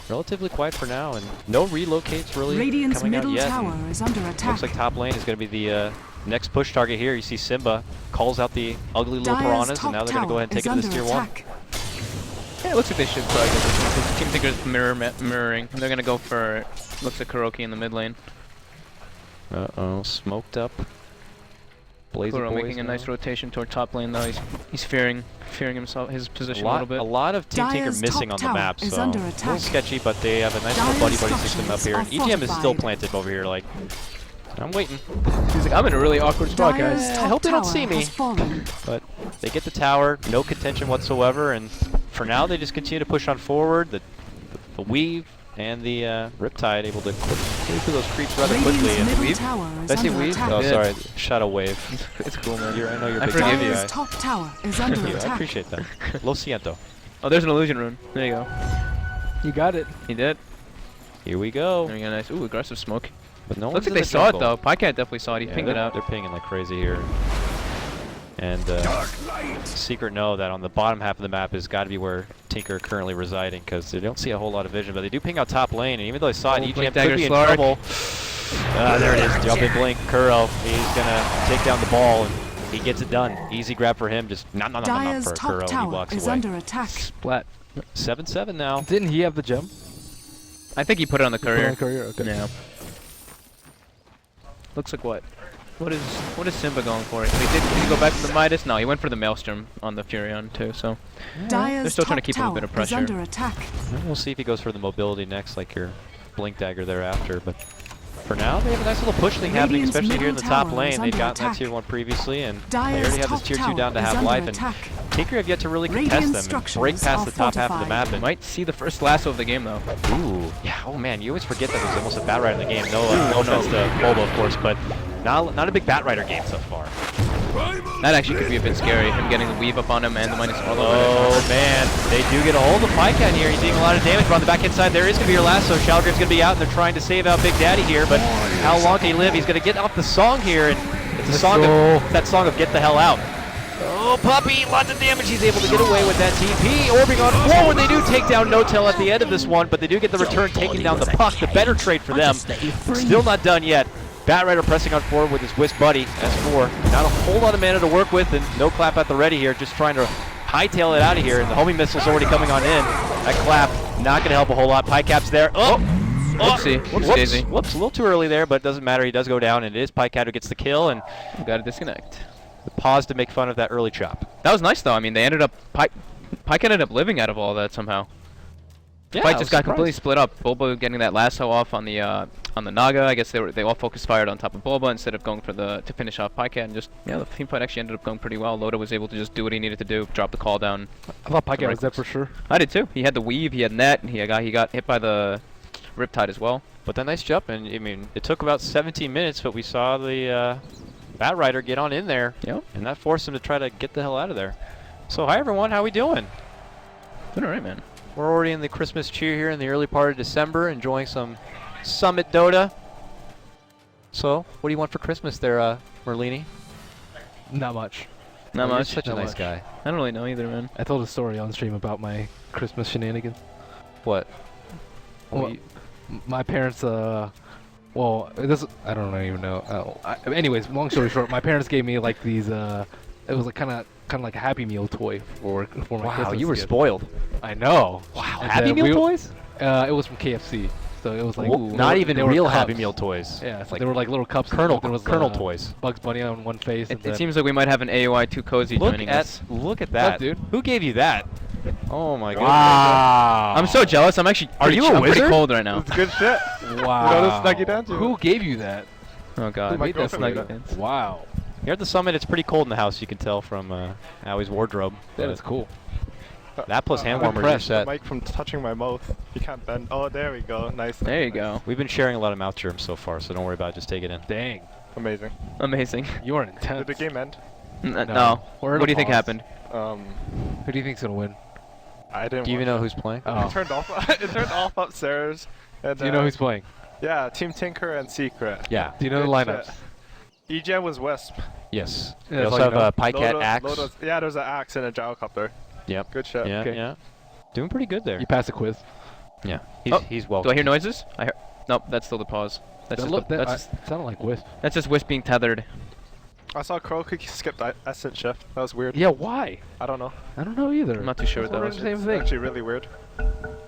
[SPEAKER 2] Relatively quiet for now, and no relocates really
[SPEAKER 4] Radiant's
[SPEAKER 2] coming out
[SPEAKER 4] middle
[SPEAKER 2] yet.
[SPEAKER 4] tower is under attack.
[SPEAKER 2] Looks like top lane is going to be the next push target here. You see Simba calls out the ugly little
[SPEAKER 4] Dire's
[SPEAKER 2] piranhas,
[SPEAKER 4] top
[SPEAKER 2] and now they're going to go ahead and take it
[SPEAKER 4] tower
[SPEAKER 2] to
[SPEAKER 4] is
[SPEAKER 2] this
[SPEAKER 4] under
[SPEAKER 2] tier 1.
[SPEAKER 4] attack.
[SPEAKER 3] Yeah, it looks like they should probably get this one, because Team Tinker's mirroring. And they're gonna go for, looks like KuroKy in the mid lane.
[SPEAKER 2] Uh-oh, smoked up. Blazing
[SPEAKER 3] Kuro
[SPEAKER 2] boys
[SPEAKER 3] making a
[SPEAKER 2] now.
[SPEAKER 3] nice rotation toward top lane though. He's fearing himself, his position a little bit.
[SPEAKER 2] A lot of Team Tinker
[SPEAKER 4] Dire's
[SPEAKER 2] missing
[SPEAKER 4] top
[SPEAKER 2] on the
[SPEAKER 4] tower
[SPEAKER 2] map,
[SPEAKER 4] is
[SPEAKER 2] so
[SPEAKER 4] under
[SPEAKER 2] a
[SPEAKER 4] attack.
[SPEAKER 2] little sketchy, but they have a nice
[SPEAKER 4] Dire's
[SPEAKER 2] little buddy system up here. And
[SPEAKER 4] structures
[SPEAKER 2] EGM is still
[SPEAKER 4] fortified.
[SPEAKER 2] planted over here, like, I'm waiting.
[SPEAKER 3] He's like, I'm in a really awkward spot,
[SPEAKER 4] Dire's
[SPEAKER 3] guys.
[SPEAKER 2] I
[SPEAKER 4] top
[SPEAKER 2] hope they don't
[SPEAKER 4] tower
[SPEAKER 2] see me.
[SPEAKER 4] has fallen.
[SPEAKER 2] But they get the tower, no contention whatsoever, and for now they just continue to push on forward. The weave and the Riptide able to move through those creeps rather quickly.
[SPEAKER 4] Radiant's
[SPEAKER 2] And
[SPEAKER 4] middle tower is
[SPEAKER 2] Did I say
[SPEAKER 4] under
[SPEAKER 2] weave?
[SPEAKER 4] attack.
[SPEAKER 2] Oh,
[SPEAKER 3] Yeah.
[SPEAKER 2] sorry, Shadow Wave.
[SPEAKER 3] It's cool, man.
[SPEAKER 2] I know you're a
[SPEAKER 3] I
[SPEAKER 2] big
[SPEAKER 3] forgive
[SPEAKER 2] Shadow
[SPEAKER 3] you.
[SPEAKER 2] guy.
[SPEAKER 4] Dire's top tower is
[SPEAKER 2] Thank
[SPEAKER 4] under
[SPEAKER 2] you, I
[SPEAKER 4] attack.
[SPEAKER 2] appreciate that. Lo siento.
[SPEAKER 3] Oh, there's an illusion rune. There you go.
[SPEAKER 1] You got it.
[SPEAKER 3] He did.
[SPEAKER 2] Here we go.
[SPEAKER 3] There you go, nice. Ooh, aggressive smoke.
[SPEAKER 2] But no
[SPEAKER 3] Looks
[SPEAKER 2] one's
[SPEAKER 3] like
[SPEAKER 2] in
[SPEAKER 3] they
[SPEAKER 2] the
[SPEAKER 3] saw it
[SPEAKER 2] jungle.
[SPEAKER 3] though. Pycat definitely saw it. He
[SPEAKER 2] Yeah,
[SPEAKER 3] pinged it out.
[SPEAKER 2] They're pinging like crazy here. And secret know that on the bottom half of the map has got to be where Tinker are currently residing, because they don't see a whole lot of vision, but they do ping out top lane, and even though they saw it, EGM
[SPEAKER 3] Blink
[SPEAKER 2] could
[SPEAKER 3] Dagger
[SPEAKER 2] be in
[SPEAKER 3] Slark.
[SPEAKER 2] trouble. There it is, jumping blink, Kuro. He's gonna take down the ball, and he gets it done. Easy grab for him, just not
[SPEAKER 4] Dire's
[SPEAKER 2] for
[SPEAKER 4] top
[SPEAKER 2] Kuro, and he
[SPEAKER 4] tower
[SPEAKER 2] walks
[SPEAKER 4] is
[SPEAKER 2] away.
[SPEAKER 4] under attack.
[SPEAKER 3] Splat.
[SPEAKER 2] 7-7 now.
[SPEAKER 1] Didn't he have the gem?
[SPEAKER 3] I think he put it on the courier.
[SPEAKER 1] Courier. Okay.
[SPEAKER 3] Yeah. Looks like what? What is Simba going for? Did he go back to the Midas? No, he went for the Maelstrom on the Furion too, so
[SPEAKER 4] Dire's
[SPEAKER 3] still trying to
[SPEAKER 4] top
[SPEAKER 3] keep him a
[SPEAKER 4] tower
[SPEAKER 3] bit of
[SPEAKER 4] is
[SPEAKER 3] pressure.
[SPEAKER 4] under attack.
[SPEAKER 2] We'll see if he goes for the mobility next, like your Blink Dagger thereafter, but for now, they have a nice little push thing happening,
[SPEAKER 4] Radiant's
[SPEAKER 2] especially here in the
[SPEAKER 4] middle
[SPEAKER 2] top
[SPEAKER 4] tower
[SPEAKER 2] lane.
[SPEAKER 4] is
[SPEAKER 2] They'd
[SPEAKER 4] under
[SPEAKER 2] gotten that
[SPEAKER 4] attack.
[SPEAKER 2] tier 1 previously, and they
[SPEAKER 4] Dire's
[SPEAKER 2] already have this
[SPEAKER 4] top
[SPEAKER 2] tier 2
[SPEAKER 4] tower
[SPEAKER 2] down to
[SPEAKER 4] is
[SPEAKER 2] half
[SPEAKER 4] under
[SPEAKER 2] life, and
[SPEAKER 4] attack.
[SPEAKER 2] Tinker have yet to really
[SPEAKER 4] Radiant
[SPEAKER 2] contest them and
[SPEAKER 4] structures
[SPEAKER 2] break past
[SPEAKER 4] are
[SPEAKER 2] the top half of the map.
[SPEAKER 4] fortified.
[SPEAKER 2] And
[SPEAKER 3] Might see the first lasso of the game though.
[SPEAKER 2] ooh, yeah, oh man, you always forget that there's almost a Bat Rider in the game. No offense to Boba, of course, but not a big Bat Rider game so far.
[SPEAKER 3] That actually could be a bit scary. Him getting the weave up on him and the minus all over.
[SPEAKER 2] Oh man, they do get a hold of Pycat here. He's doing a lot of damage, but on the backhand side there is going to be your lasso. Shalgrave's going to be out, and they're trying to save out Big Daddy here, but how long can he live? He's going to get off the song here, and it's a song of, that song of get the hell out. Oh, Puppy, lots of damage. He's able to get away with that TP. Orbing on forward. They do take down No-Tail at the end of this one, but they do get the return, taking down the puck. The better trade for them. Still not done yet. Bat Rider pressing on forward with his Wisp buddy, S4. Not a whole lot of mana to work with, and no clap at the ready here. Just trying to hightail it out of here, and the homing missile's already coming on in. That clap, not going to help a whole lot. Pycap's there. Oh!
[SPEAKER 3] Whoopsie. Whoops, Daisy.
[SPEAKER 2] Whoops, a little too early there, but it doesn't matter. He does go down, and it is Pycat who gets the kill, and
[SPEAKER 3] Got to disconnect.
[SPEAKER 2] pause to make fun of that early chop.
[SPEAKER 3] That was nice though. I mean, they ended up Pyke ended up living out of all that somehow.
[SPEAKER 2] Yeah,
[SPEAKER 3] Fight
[SPEAKER 2] I
[SPEAKER 3] just
[SPEAKER 2] was
[SPEAKER 3] got completely
[SPEAKER 2] surprised.
[SPEAKER 3] split up. Bulba getting that lasso off on the Naga. I guess they all focus fired on top of Bulba instead of going for to finish off Pycat, and just the team fight actually ended up going pretty well. Loda was able to just do what he needed to do, drop the call down.
[SPEAKER 1] I thought Pycat
[SPEAKER 3] Right
[SPEAKER 1] was dead for
[SPEAKER 3] clicks.
[SPEAKER 1] sure.
[SPEAKER 3] I did too. He had the weave, he had net, and he got hit by the Riptide as well.
[SPEAKER 2] But that nice jump, and I mean, it took about 17 minutes, but we saw the Bat Rider get on in there,
[SPEAKER 3] Yep.
[SPEAKER 2] and that forced him to try to get the hell out of there. So hi everyone, how we doing?
[SPEAKER 3] Doing alright, man.
[SPEAKER 2] We're already in the Christmas cheer here in the early part of December, enjoying some Summit Dota. So, what do you want for Christmas there, Merlini?
[SPEAKER 1] Not much.
[SPEAKER 3] Not
[SPEAKER 2] You're
[SPEAKER 3] much.
[SPEAKER 2] such a
[SPEAKER 1] Not
[SPEAKER 2] nice
[SPEAKER 1] much.
[SPEAKER 2] guy.
[SPEAKER 3] I don't really know either, man.
[SPEAKER 1] I told a story on stream about my Christmas shenanigans.
[SPEAKER 2] What?
[SPEAKER 1] Well, my parents, well, this I don't even know. Anyways, long story short, my parents gave me like these. It was like kind of like a Happy Meal toy for my
[SPEAKER 2] Wow,
[SPEAKER 1] Christmas
[SPEAKER 2] you were
[SPEAKER 1] gift.
[SPEAKER 2] spoiled.
[SPEAKER 1] I know.
[SPEAKER 2] Wow,
[SPEAKER 1] And
[SPEAKER 2] Happy
[SPEAKER 1] then
[SPEAKER 2] Meal toys?
[SPEAKER 1] It was from KFC, so it was like
[SPEAKER 2] Not even
[SPEAKER 1] they were
[SPEAKER 2] real
[SPEAKER 1] cups.
[SPEAKER 2] Happy Meal toys.
[SPEAKER 1] Yeah, so
[SPEAKER 2] like
[SPEAKER 1] they were like little cups. and
[SPEAKER 2] Colonel
[SPEAKER 1] there was
[SPEAKER 2] toys.
[SPEAKER 1] Bugs Bunny on one face. and
[SPEAKER 3] It
[SPEAKER 1] then-
[SPEAKER 3] seems like we might have an AOI 2 cozy
[SPEAKER 2] Look
[SPEAKER 3] joining
[SPEAKER 2] at
[SPEAKER 3] us.
[SPEAKER 2] that,
[SPEAKER 1] dude?
[SPEAKER 2] Who gave you that? Oh my goodness.
[SPEAKER 1] Wow.
[SPEAKER 3] I'm so jealous. I'm actually
[SPEAKER 2] Are
[SPEAKER 3] pretty
[SPEAKER 2] you a
[SPEAKER 3] I'm pretty
[SPEAKER 2] wizard?
[SPEAKER 3] cold right now.
[SPEAKER 6] Good shit.
[SPEAKER 1] Wow.
[SPEAKER 6] You know, this snuck you down to it.
[SPEAKER 1] Who gave you that?
[SPEAKER 3] Oh god.
[SPEAKER 1] Who made that
[SPEAKER 6] girlfriend
[SPEAKER 1] snuggie
[SPEAKER 6] made
[SPEAKER 1] dance? Wow.
[SPEAKER 2] Here at the summit, it's pretty cold in the house. You can tell from Howie's wardrobe.
[SPEAKER 1] That
[SPEAKER 2] but
[SPEAKER 1] is cool.
[SPEAKER 2] That plus hand warmer
[SPEAKER 1] impressed.
[SPEAKER 2] reset.
[SPEAKER 6] The mic from touching my mouth. You can't bend. Oh, there we go. Nice.
[SPEAKER 3] There you
[SPEAKER 6] nice.
[SPEAKER 3] go.
[SPEAKER 2] We've been sharing a lot of mouth germs so far, so don't worry about it. Just take it in.
[SPEAKER 1] Dang.
[SPEAKER 6] Amazing.
[SPEAKER 3] Amazing.
[SPEAKER 1] You are
[SPEAKER 6] Did
[SPEAKER 1] intense.
[SPEAKER 6] the game end?
[SPEAKER 3] No.
[SPEAKER 1] We're in
[SPEAKER 3] What
[SPEAKER 1] a
[SPEAKER 3] do you think
[SPEAKER 1] pause.
[SPEAKER 3] happened?
[SPEAKER 1] Who do you think's gonna win?
[SPEAKER 6] I didn't.
[SPEAKER 2] Do you even
[SPEAKER 6] watch
[SPEAKER 2] know
[SPEAKER 6] it.
[SPEAKER 2] who's playing?
[SPEAKER 1] Oh.
[SPEAKER 6] It turned off. It turned off upstairs. And,
[SPEAKER 1] Do you know who's playing?
[SPEAKER 6] Yeah, Team Tinker and Secret.
[SPEAKER 2] Yeah.
[SPEAKER 1] Do you know the
[SPEAKER 6] Good
[SPEAKER 1] lineups?
[SPEAKER 6] shit. EGM was Wisp.
[SPEAKER 2] Yes.
[SPEAKER 1] Yeah,
[SPEAKER 2] We
[SPEAKER 1] that's
[SPEAKER 2] also
[SPEAKER 1] all you
[SPEAKER 2] have
[SPEAKER 1] know.
[SPEAKER 2] a Pycat
[SPEAKER 6] Loda-
[SPEAKER 2] axe.
[SPEAKER 6] Loda's- yeah, there's an axe and a gyrocopter.
[SPEAKER 2] Yep.
[SPEAKER 6] Good shit.
[SPEAKER 2] Yeah,
[SPEAKER 1] Okay.
[SPEAKER 2] yeah. Doing pretty good there.
[SPEAKER 1] You passed the quiz.
[SPEAKER 2] Yeah.
[SPEAKER 3] Oh,
[SPEAKER 2] He's well.
[SPEAKER 3] Do I hear noises? I hear. Nope, that's still the pause. That's just,
[SPEAKER 1] Sounded like Wisp.
[SPEAKER 3] that's just Wisp being tethered.
[SPEAKER 6] I saw KuroKy skip Essence Shift. That was weird.
[SPEAKER 1] Yeah, why?
[SPEAKER 6] I don't know.
[SPEAKER 1] I don't know either.
[SPEAKER 3] I'm not too sure what that
[SPEAKER 1] That's
[SPEAKER 3] was.
[SPEAKER 1] the same
[SPEAKER 6] It's
[SPEAKER 1] thing.
[SPEAKER 6] actually really weird.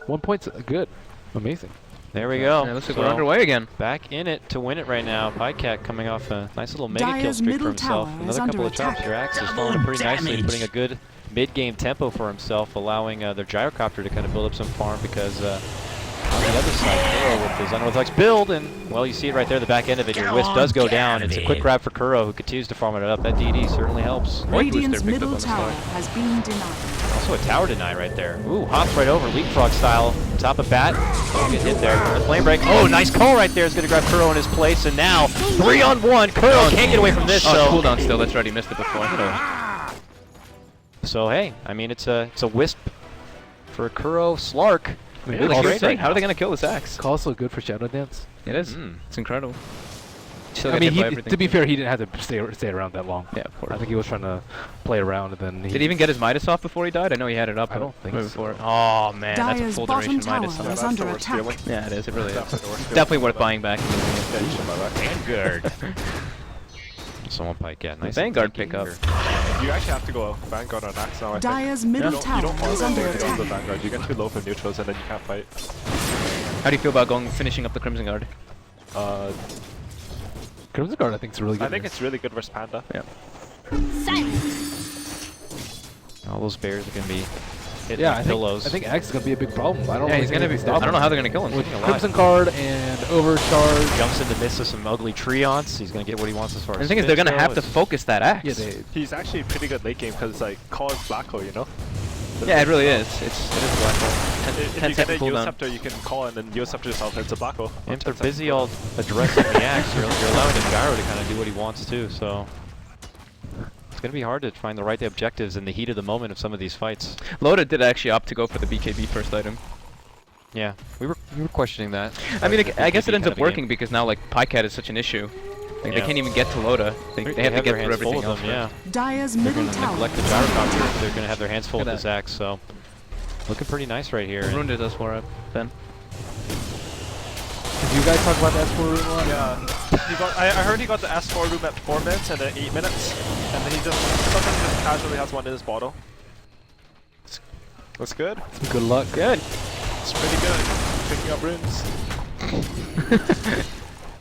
[SPEAKER 1] 1 point's good. Amazing.
[SPEAKER 2] There we go.
[SPEAKER 3] Yeah, looks like
[SPEAKER 2] So,
[SPEAKER 3] we're underway again.
[SPEAKER 2] back in it to win it right now. Pycat coming off a nice little mega kill
[SPEAKER 4] Dire's
[SPEAKER 2] streak for
[SPEAKER 4] middle
[SPEAKER 2] himself.
[SPEAKER 4] tower is
[SPEAKER 2] Another couple
[SPEAKER 4] under
[SPEAKER 2] of chops.
[SPEAKER 4] attack.
[SPEAKER 2] Your axe is following pretty nicely, putting a good mid-game tempo for himself, allowing their gyrocopter to kind of build up some farm because on the other side, Kuro with his unorthodox build, and well, you see it right there, the back end of it. Your Wisp does go down. It's a quick grab for Kuro, who continues to farm it up. That DD certainly helps.
[SPEAKER 4] Radiant's
[SPEAKER 3] Booster picked up
[SPEAKER 4] middle
[SPEAKER 3] on the
[SPEAKER 4] tower
[SPEAKER 3] start.
[SPEAKER 4] has been denied.
[SPEAKER 2] Also a tower deny right there. Ooh, hops right over, leapfrog style, top of bat. Don't get hit there. The flame break. Oh, nice call right there. Is going to grab Kuro in his place, and now 3-on-1. Kuro can't get away from this.
[SPEAKER 3] Oh,
[SPEAKER 2] so
[SPEAKER 3] cooldown still. That's right. He missed it before.
[SPEAKER 2] So hey, I mean it's a Wisp for KuroKy Slark.
[SPEAKER 1] I mean,
[SPEAKER 3] Yeah,
[SPEAKER 1] it's
[SPEAKER 3] like you were
[SPEAKER 1] great
[SPEAKER 3] saying,
[SPEAKER 1] right
[SPEAKER 3] how are
[SPEAKER 1] now.
[SPEAKER 3] they gonna kill this axe?
[SPEAKER 1] Call's so good for Shadow Dance.
[SPEAKER 3] It is.
[SPEAKER 2] Mm.
[SPEAKER 3] It's incredible. Still
[SPEAKER 1] I
[SPEAKER 3] got
[SPEAKER 1] mean,
[SPEAKER 3] hit by
[SPEAKER 1] he,
[SPEAKER 3] everything.
[SPEAKER 1] to be fair, he didn't have to stay around that long.
[SPEAKER 3] Yeah, of course.
[SPEAKER 1] I think he was trying to play around, and then
[SPEAKER 3] Did he even get his Midas off before he died? I know he had it up.
[SPEAKER 1] I don't think
[SPEAKER 3] before.
[SPEAKER 1] so.
[SPEAKER 3] Oh man, that's a
[SPEAKER 4] Dire's
[SPEAKER 3] full
[SPEAKER 4] bottom
[SPEAKER 3] duration
[SPEAKER 4] tower
[SPEAKER 3] Midas.
[SPEAKER 6] Yeah,
[SPEAKER 4] is
[SPEAKER 6] that's
[SPEAKER 4] under
[SPEAKER 6] the worst
[SPEAKER 4] attack.
[SPEAKER 6] feeling.
[SPEAKER 3] Yeah, it is. It really is.
[SPEAKER 6] Definitely the worst feeling.
[SPEAKER 3] Definitely worth buying back. and using it.
[SPEAKER 6] Yeah, you should buy that.
[SPEAKER 2] Vanguard. Someone Pycat. Nice
[SPEAKER 3] Vanguard
[SPEAKER 2] thinking
[SPEAKER 3] pickup.
[SPEAKER 2] here.
[SPEAKER 6] You actually have to go Vanguard on axe now, I think.
[SPEAKER 4] Dire's
[SPEAKER 6] You
[SPEAKER 4] middle
[SPEAKER 6] don't
[SPEAKER 4] tower is
[SPEAKER 6] also
[SPEAKER 4] under
[SPEAKER 6] think to go to
[SPEAKER 4] attack.
[SPEAKER 6] Vanguard. You get too low for neutrals and then you can't fight.
[SPEAKER 3] How do you feel about finishing up the Crimson Guard?
[SPEAKER 1] Crimson Guard, I think, is really good.
[SPEAKER 6] I think it's really good versus Panda.
[SPEAKER 3] Yeah.
[SPEAKER 2] All those bears are going to be hitting
[SPEAKER 1] Yeah,
[SPEAKER 2] the
[SPEAKER 1] I
[SPEAKER 2] pillows.
[SPEAKER 1] think Axe is gonna be a big problem. I don't.
[SPEAKER 3] Yeah,
[SPEAKER 1] really
[SPEAKER 3] he's
[SPEAKER 1] think
[SPEAKER 3] gonna
[SPEAKER 1] they
[SPEAKER 3] be.
[SPEAKER 1] can
[SPEAKER 3] I
[SPEAKER 1] stop
[SPEAKER 3] don't know
[SPEAKER 1] him.
[SPEAKER 3] how they're gonna kill him.
[SPEAKER 1] With
[SPEAKER 3] He's alive.
[SPEAKER 1] Crimson Guard and Overcharge.
[SPEAKER 2] Jumps in the midst of some ugly treants. He's going to get what he wants as far as
[SPEAKER 3] And the thing is, they're gonna
[SPEAKER 2] spins
[SPEAKER 3] have
[SPEAKER 2] go.
[SPEAKER 3] to focus that axe.
[SPEAKER 1] Yeah, they.
[SPEAKER 6] He's actually pretty good late game because like call is black hole, you know?
[SPEAKER 3] Yeah, it really is. It is a black hole.
[SPEAKER 6] If
[SPEAKER 3] 10
[SPEAKER 6] you get a
[SPEAKER 3] second cooldown.
[SPEAKER 6] Scepter, you can call and then Scepter yourself. It's a black hole.
[SPEAKER 2] And if they're busy all addressing the axe, you're allowing the gyro to kind of do what he wants too, so it's going to be hard to find the right objectives in the heat of the moment of some of these fights.
[SPEAKER 3] Loda did actually opt to go for the BKB first item.
[SPEAKER 2] Yeah, we were questioning that.
[SPEAKER 3] I mean,
[SPEAKER 2] The
[SPEAKER 3] I guess
[SPEAKER 2] BKB
[SPEAKER 3] it ends
[SPEAKER 2] kind
[SPEAKER 3] up
[SPEAKER 2] of a
[SPEAKER 3] working
[SPEAKER 2] game.
[SPEAKER 3] because now like Pycat is such an issue. Like they
[SPEAKER 2] Yeah.
[SPEAKER 3] can't even get to Loda. They have to get
[SPEAKER 2] their
[SPEAKER 3] through
[SPEAKER 2] hands full
[SPEAKER 3] everything
[SPEAKER 2] with
[SPEAKER 3] else.
[SPEAKER 2] them, yeah.
[SPEAKER 3] first.
[SPEAKER 4] Dire's
[SPEAKER 2] They're
[SPEAKER 4] middle
[SPEAKER 2] going to
[SPEAKER 4] tower
[SPEAKER 2] neglect the
[SPEAKER 4] is under
[SPEAKER 2] gyrocopter.
[SPEAKER 4] attack.
[SPEAKER 2] They're going to have their hands full
[SPEAKER 3] Look
[SPEAKER 2] with
[SPEAKER 3] at
[SPEAKER 2] this axe, so looking pretty nice right here.
[SPEAKER 3] Ruined it us for it, Ben.
[SPEAKER 1] Did you guys talk about the S4 room a lot?
[SPEAKER 6] Yeah. I heard he got the S4 room at 4 minutes and then 8 minutes. And then he just sometimes just casually has one in his bottle. That's good.
[SPEAKER 1] Good luck.
[SPEAKER 3] Good.
[SPEAKER 6] It's pretty good. Picking up runes.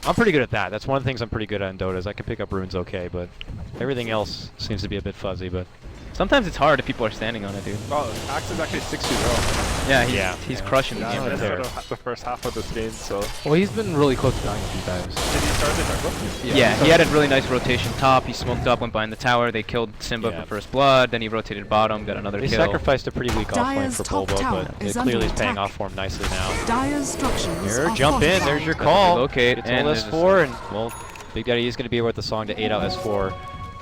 [SPEAKER 2] I'm pretty good at that. That's one of the things I'm pretty good at in Dota is I can pick up runes okay, but everything else seems to be a bit fuzzy, but
[SPEAKER 3] Sometimes it's hard if people are standing on it, dude.
[SPEAKER 6] Oh, Axe is actually 6-0.
[SPEAKER 3] Yeah, he's crushing the
[SPEAKER 6] Yeah,
[SPEAKER 3] game
[SPEAKER 6] that's
[SPEAKER 3] right
[SPEAKER 6] sort
[SPEAKER 3] there.
[SPEAKER 6] of the first half of this game, so...
[SPEAKER 1] Well, he's been really close to dying a few times.
[SPEAKER 6] Did he start the jungle?
[SPEAKER 3] Yeah, he had a really nice rotation top. He smoked up, went behind the tower. They killed Simba
[SPEAKER 2] Yeah.
[SPEAKER 3] for first blood. Then he rotated bottom, got another
[SPEAKER 2] they
[SPEAKER 3] kill.
[SPEAKER 2] sacrificed a pretty weak offlane
[SPEAKER 4] Dire's
[SPEAKER 2] for
[SPEAKER 4] top
[SPEAKER 2] Bobo,
[SPEAKER 4] tower
[SPEAKER 2] but
[SPEAKER 4] is
[SPEAKER 2] it
[SPEAKER 4] under
[SPEAKER 2] clearly is paying
[SPEAKER 4] attack.
[SPEAKER 2] off for him nicely now.
[SPEAKER 4] Dire's structures
[SPEAKER 2] Here,
[SPEAKER 4] are
[SPEAKER 2] jump in.
[SPEAKER 4] fortified.
[SPEAKER 2] There's your call.
[SPEAKER 3] Relocate,
[SPEAKER 2] Gets
[SPEAKER 3] and
[SPEAKER 2] all
[SPEAKER 3] there's
[SPEAKER 2] S4, and well, Big Daddy is going to be with the song to 8 out S4,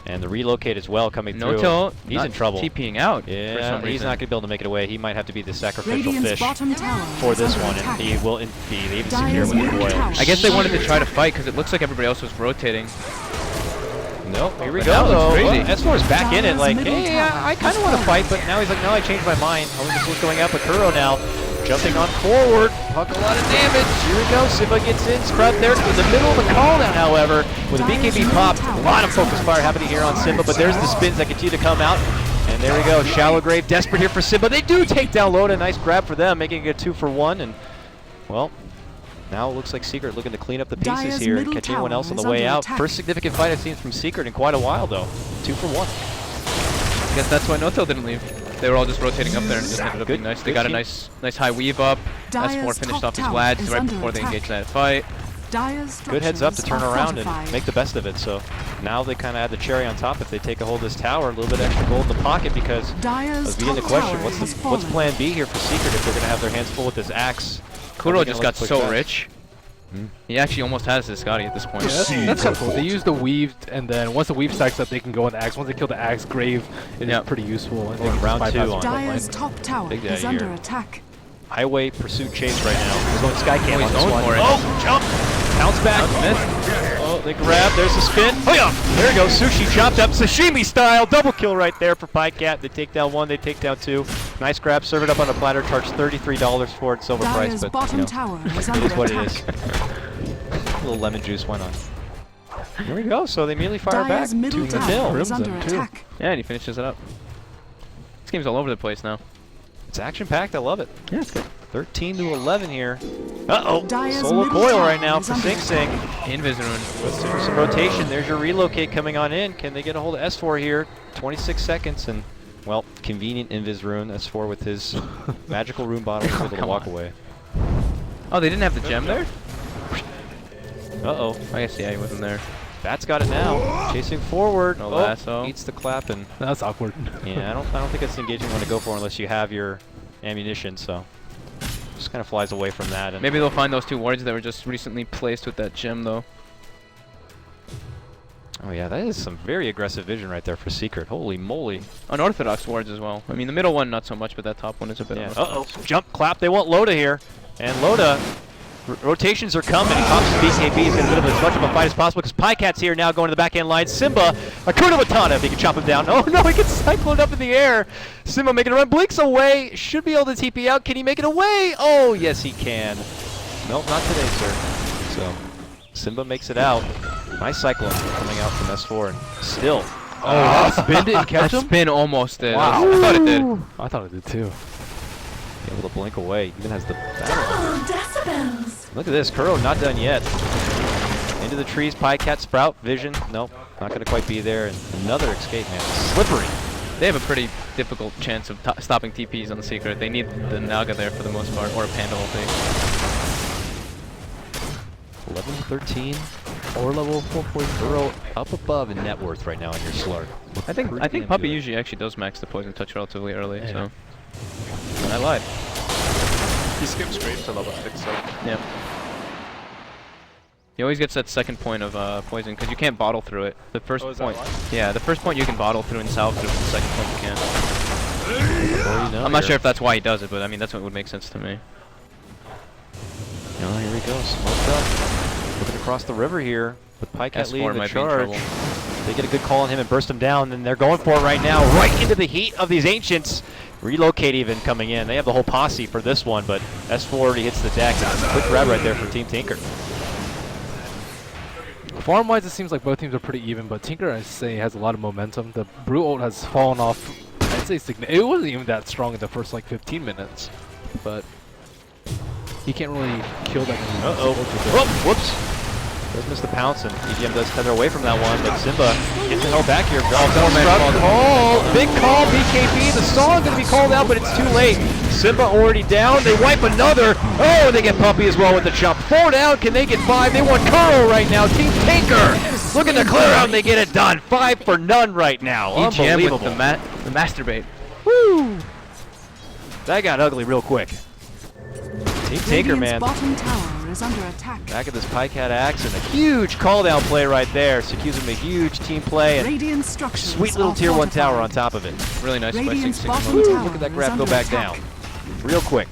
[SPEAKER 2] and the relocate as well coming
[SPEAKER 3] No
[SPEAKER 2] through.
[SPEAKER 3] tilt.
[SPEAKER 2] He's
[SPEAKER 3] not
[SPEAKER 2] in trouble.
[SPEAKER 3] TPing out. for
[SPEAKER 2] Yeah,
[SPEAKER 3] some
[SPEAKER 2] he's
[SPEAKER 3] reason.
[SPEAKER 2] not going to be able to make it away. He might have to be the sacrificial
[SPEAKER 4] Radiant's
[SPEAKER 2] fish
[SPEAKER 4] bottom tower
[SPEAKER 2] for
[SPEAKER 4] is
[SPEAKER 2] this
[SPEAKER 4] under
[SPEAKER 2] one,
[SPEAKER 4] attack.
[SPEAKER 2] and he will be even secure
[SPEAKER 4] Dire's
[SPEAKER 2] with the
[SPEAKER 4] middle
[SPEAKER 2] boil.
[SPEAKER 4] tower
[SPEAKER 3] I guess they
[SPEAKER 4] is
[SPEAKER 3] wanted to
[SPEAKER 4] under
[SPEAKER 3] try to
[SPEAKER 4] attack.
[SPEAKER 3] fight because it looks like everybody else was rotating.
[SPEAKER 2] Nope, here we
[SPEAKER 3] But
[SPEAKER 2] go
[SPEAKER 3] that
[SPEAKER 2] though.
[SPEAKER 3] looks crazy.
[SPEAKER 2] S4 is back in it
[SPEAKER 4] Dire's
[SPEAKER 2] like,
[SPEAKER 4] middle
[SPEAKER 2] hey,
[SPEAKER 4] tower
[SPEAKER 2] I kind of
[SPEAKER 4] is
[SPEAKER 2] want to
[SPEAKER 4] under
[SPEAKER 2] fight, but
[SPEAKER 4] attack.
[SPEAKER 2] now he's like, no, I changed my mind. I was just going out with Kuro now. Jumping on forward, puck a lot of damage. Here we go, Simba gets in, Scrub there in the middle of the call down, however, with a BKB pop. A lot of focus fire happening here on Simba, but there's the spins that continue to come out. And there we go, Shallow Grave desperate here for Simba. They do take down Loda, nice grab for them, making it a 2-for-1. And, well, now it looks like Secret looking to clean up the pieces
[SPEAKER 4] Dire's
[SPEAKER 2] here and
[SPEAKER 4] middle
[SPEAKER 2] catch anyone
[SPEAKER 4] tower
[SPEAKER 2] else on the
[SPEAKER 4] is
[SPEAKER 2] way
[SPEAKER 4] under
[SPEAKER 2] out.
[SPEAKER 4] attack.
[SPEAKER 2] First significant fight I've seen from Secret in quite a while, though. 2-for-1.
[SPEAKER 3] I guess that's why No-Tail didn't leave. They were all just rotating up there and it just ended up being nice. They
[SPEAKER 2] good
[SPEAKER 3] got a
[SPEAKER 2] team.
[SPEAKER 3] nice high weave up.
[SPEAKER 4] Dire's
[SPEAKER 3] S4 finished
[SPEAKER 4] top
[SPEAKER 3] off his
[SPEAKER 4] tower
[SPEAKER 3] Vlad
[SPEAKER 4] is
[SPEAKER 3] right
[SPEAKER 4] under
[SPEAKER 3] before they
[SPEAKER 4] attack.
[SPEAKER 3] engaged that fight.
[SPEAKER 4] Dyer's
[SPEAKER 2] good heads up to turn
[SPEAKER 4] structures are
[SPEAKER 2] around and
[SPEAKER 4] fortified.
[SPEAKER 2] make the best of it. So now they kind of add the cherry on top if they take a hold of this tower, a little bit extra gold in the pocket because
[SPEAKER 4] Dyer's
[SPEAKER 2] of being the
[SPEAKER 4] top
[SPEAKER 2] question.
[SPEAKER 4] tower has
[SPEAKER 2] What's
[SPEAKER 4] fallen.
[SPEAKER 2] plan B here for Secret if they're going to have their hands full with this axe?
[SPEAKER 3] Kuro just got so rich.
[SPEAKER 2] Hmm.
[SPEAKER 3] He actually almost has his Scotty at this point.
[SPEAKER 1] Yeah, that's kind of cool. They use the weave, and then once the weave stacks up, they can go on the axe. Once they kill the axe, grave is
[SPEAKER 3] Yep.
[SPEAKER 1] pretty useful. And
[SPEAKER 2] Going
[SPEAKER 1] they can
[SPEAKER 2] round
[SPEAKER 1] just
[SPEAKER 2] two
[SPEAKER 1] bypass
[SPEAKER 2] on
[SPEAKER 1] the front
[SPEAKER 4] Dyer's
[SPEAKER 1] line.
[SPEAKER 4] top tower
[SPEAKER 2] Big guy
[SPEAKER 4] is under
[SPEAKER 2] here.
[SPEAKER 4] attack.
[SPEAKER 2] Highway pursuit chase right now. He's going sky cam
[SPEAKER 3] Oh,
[SPEAKER 2] on
[SPEAKER 3] he's
[SPEAKER 2] this
[SPEAKER 3] going
[SPEAKER 2] one.
[SPEAKER 3] for it.
[SPEAKER 2] Oh, jump! Bounce back. Oh, they grab. There's the spin. Oh yeah! There you go. Sushi chopped up sashimi style. Double kill right there for Pycat. They take down one. They take down two. Nice grab. Serve it up on a platter. Charge $33 for it. Silver price,
[SPEAKER 4] Dyer's
[SPEAKER 2] but
[SPEAKER 4] bottom
[SPEAKER 2] you know,
[SPEAKER 4] tower is
[SPEAKER 2] it
[SPEAKER 4] under
[SPEAKER 2] is what it
[SPEAKER 4] attack.
[SPEAKER 2] is. A little lemon juice went on. Here we go. So they immediately fire back.
[SPEAKER 4] Dyer's middle
[SPEAKER 2] 2-0.
[SPEAKER 4] tower is under
[SPEAKER 1] Crimson, too.
[SPEAKER 4] attack.
[SPEAKER 3] Yeah, and he finishes it up. This game's all over the place now.
[SPEAKER 2] It's action packed. I love it.
[SPEAKER 3] Yeah, it's good.
[SPEAKER 2] 13 to 11 here. Uh-oh.
[SPEAKER 4] Dyer's
[SPEAKER 2] Solo
[SPEAKER 4] middle
[SPEAKER 2] coil
[SPEAKER 4] tower
[SPEAKER 2] right now
[SPEAKER 4] is
[SPEAKER 2] for
[SPEAKER 4] under
[SPEAKER 2] Sing Sing.
[SPEAKER 3] Invis Rune.
[SPEAKER 2] Some rotation. There's your relocate coming on in. Can they get a hold of S4 here? 26 seconds and, well, convenient Invis rune. S4 with his magical rune bottle is able to
[SPEAKER 3] Come
[SPEAKER 2] walk
[SPEAKER 3] on.
[SPEAKER 2] away.
[SPEAKER 3] Oh, they didn't have the gem there?
[SPEAKER 2] Uh-oh.
[SPEAKER 3] I guess, yeah, he wasn't there.
[SPEAKER 2] Bat's got it now. Chasing forward.
[SPEAKER 3] No lasso.
[SPEAKER 2] Eats the clap and
[SPEAKER 1] That's awkward.
[SPEAKER 2] yeah, I don't think it's an engaging one to go for unless you have your ammunition, so just kind of flies away from that. And
[SPEAKER 3] Maybe they'll find those two wards that were just recently placed with that gem, though.
[SPEAKER 2] oh yeah, that is some very aggressive vision right there for Secret. Holy moly.
[SPEAKER 3] Unorthodox wards as well. I mean, the middle one not so much, but that top one is a bit
[SPEAKER 2] Yeah.
[SPEAKER 3] unorthodox.
[SPEAKER 2] Uh-oh. Jump clap. They want Loda here. And Loda, rotations are coming. He pops his BKB. He's going to put up as much of a fight as possible because Pycat's here now going to the backhand line. Simba, Akuna Matana, if he can chop him down. Oh no, he gets cycloned up in the air. Simba making a run. Blinks away. Should be able to TP out. Can he make it away? Oh, yes, he can. Nope, not today, sir. So, Simba makes it out. Nice cyclone coming out from S4. And still.
[SPEAKER 1] Oh, that spin didn't catch
[SPEAKER 3] That
[SPEAKER 1] him?
[SPEAKER 3] spin almost did.
[SPEAKER 1] Wow.
[SPEAKER 3] I thought it did.
[SPEAKER 1] I thought it did too.
[SPEAKER 2] Able to blink away. Even has the battle.
[SPEAKER 5] Double decibels.
[SPEAKER 2] Look at this, Kuro not done yet. Into the trees, Pycat, Sprout, Vision. Nope, not going to quite be there. And another escape, man. Slippery.
[SPEAKER 3] They have a pretty difficult chance of stopping TPs on the Secret. They need the Naga there for the most part, or a Panda ulti.
[SPEAKER 2] 11 to 13. Power level 4.0. Kuro up above in net worth right now on your Slark.
[SPEAKER 3] I think
[SPEAKER 2] Pretty damn
[SPEAKER 3] Puppy
[SPEAKER 2] good.
[SPEAKER 3] usually actually does max the poison touch relatively early,
[SPEAKER 1] Yeah.
[SPEAKER 3] so. But I lied.
[SPEAKER 6] He skipped straight to level 6, so
[SPEAKER 3] Yeah. He always gets that second point of poison because you can't bottle through it. The first
[SPEAKER 6] Oh, is that
[SPEAKER 3] point,
[SPEAKER 6] why?
[SPEAKER 3] yeah, the first point you can bottle through and salvage it. The second point you can't.
[SPEAKER 2] Well, you know,
[SPEAKER 3] I'm not
[SPEAKER 2] here.
[SPEAKER 3] sure if that's why he does it, but I mean that's what would make sense to me.
[SPEAKER 2] Oh, here he goes. Smoked up. Looking across the river here. With Pycat
[SPEAKER 3] S4
[SPEAKER 2] leading the
[SPEAKER 3] might be in
[SPEAKER 2] charge.
[SPEAKER 3] trouble.
[SPEAKER 2] They get a good call on him and burst him down, and they're going for it right now. Right into the heat of these Ancients. Relocate even coming in. They have the whole posse for this one, but S4 already hits the deck. Quick grab right there from Team Tinker.
[SPEAKER 1] Farm-wise, it seems like both teams are pretty even, but Tinker, I say, has a lot of momentum. The Brew ult has fallen off, I'd say, it wasn't even that strong in the first, like, 15 minutes, but he can't really kill that many.
[SPEAKER 2] Uh-oh. Whoops. Does miss the pounce, and EGM does tether away from that one, but Simba gets the hell back here. Call. Big call, BKB. The song going to be called out, but it's too late. Simba already down. They wipe another. Oh, they get Puppy as well with the jump. 4 down. Can they get 5? They want Kuro right now. Team Tinker looking to clear out, and they get it done. 5 for none right now.
[SPEAKER 3] EGM
[SPEAKER 2] Unbelievable.
[SPEAKER 3] with the masturbate.
[SPEAKER 2] Woo! That got ugly real quick. Team Tinker,
[SPEAKER 4] Radiant's
[SPEAKER 2] man.
[SPEAKER 4] bottom tower is under attack.
[SPEAKER 2] Back at this Pycat axe and a huge call down play right there. Secures him a huge team play and
[SPEAKER 4] Radiant structures
[SPEAKER 2] sweet little
[SPEAKER 4] are
[SPEAKER 2] tier 1
[SPEAKER 4] fortified.
[SPEAKER 2] tower on top of it.
[SPEAKER 3] Really nice by
[SPEAKER 4] Radiant's
[SPEAKER 3] 6
[SPEAKER 4] bottom
[SPEAKER 2] Woo,
[SPEAKER 4] tower
[SPEAKER 2] look at that
[SPEAKER 4] is
[SPEAKER 2] grab go
[SPEAKER 4] under
[SPEAKER 2] back
[SPEAKER 4] attack.
[SPEAKER 2] down. Real quick.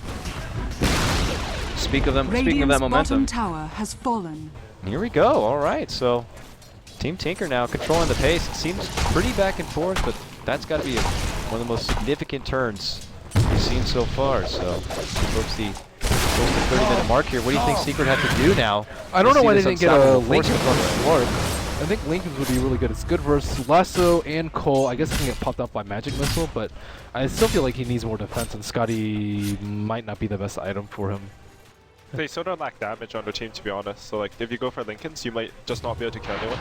[SPEAKER 3] Speaking of that
[SPEAKER 4] Radiant's
[SPEAKER 3] momentum.
[SPEAKER 4] bottom tower has fallen.
[SPEAKER 2] Here we go. All right. So Team Tinker now controlling the pace. It seems pretty back and forth, but that's got to be one of the most significant turns we've seen so far. So approach the 30-minute mark here. What do you think Secret have to do now?
[SPEAKER 1] I don't
[SPEAKER 2] to
[SPEAKER 1] know
[SPEAKER 2] see
[SPEAKER 1] why they
[SPEAKER 2] this
[SPEAKER 1] didn't get a
[SPEAKER 2] unstoppable
[SPEAKER 1] Lincoln
[SPEAKER 2] force
[SPEAKER 1] on
[SPEAKER 2] come
[SPEAKER 1] Slark. I think Lincoln's would be really good. It's good versus Lasso and Cole. I guess it can get popped up by Magic Missile, but I still feel like he needs more defense, and Scotty might not be the best item for him.
[SPEAKER 6] they sort of lack damage on their team, to be honest. So like, if you go for Lincolns, you might just not be able to kill anyone.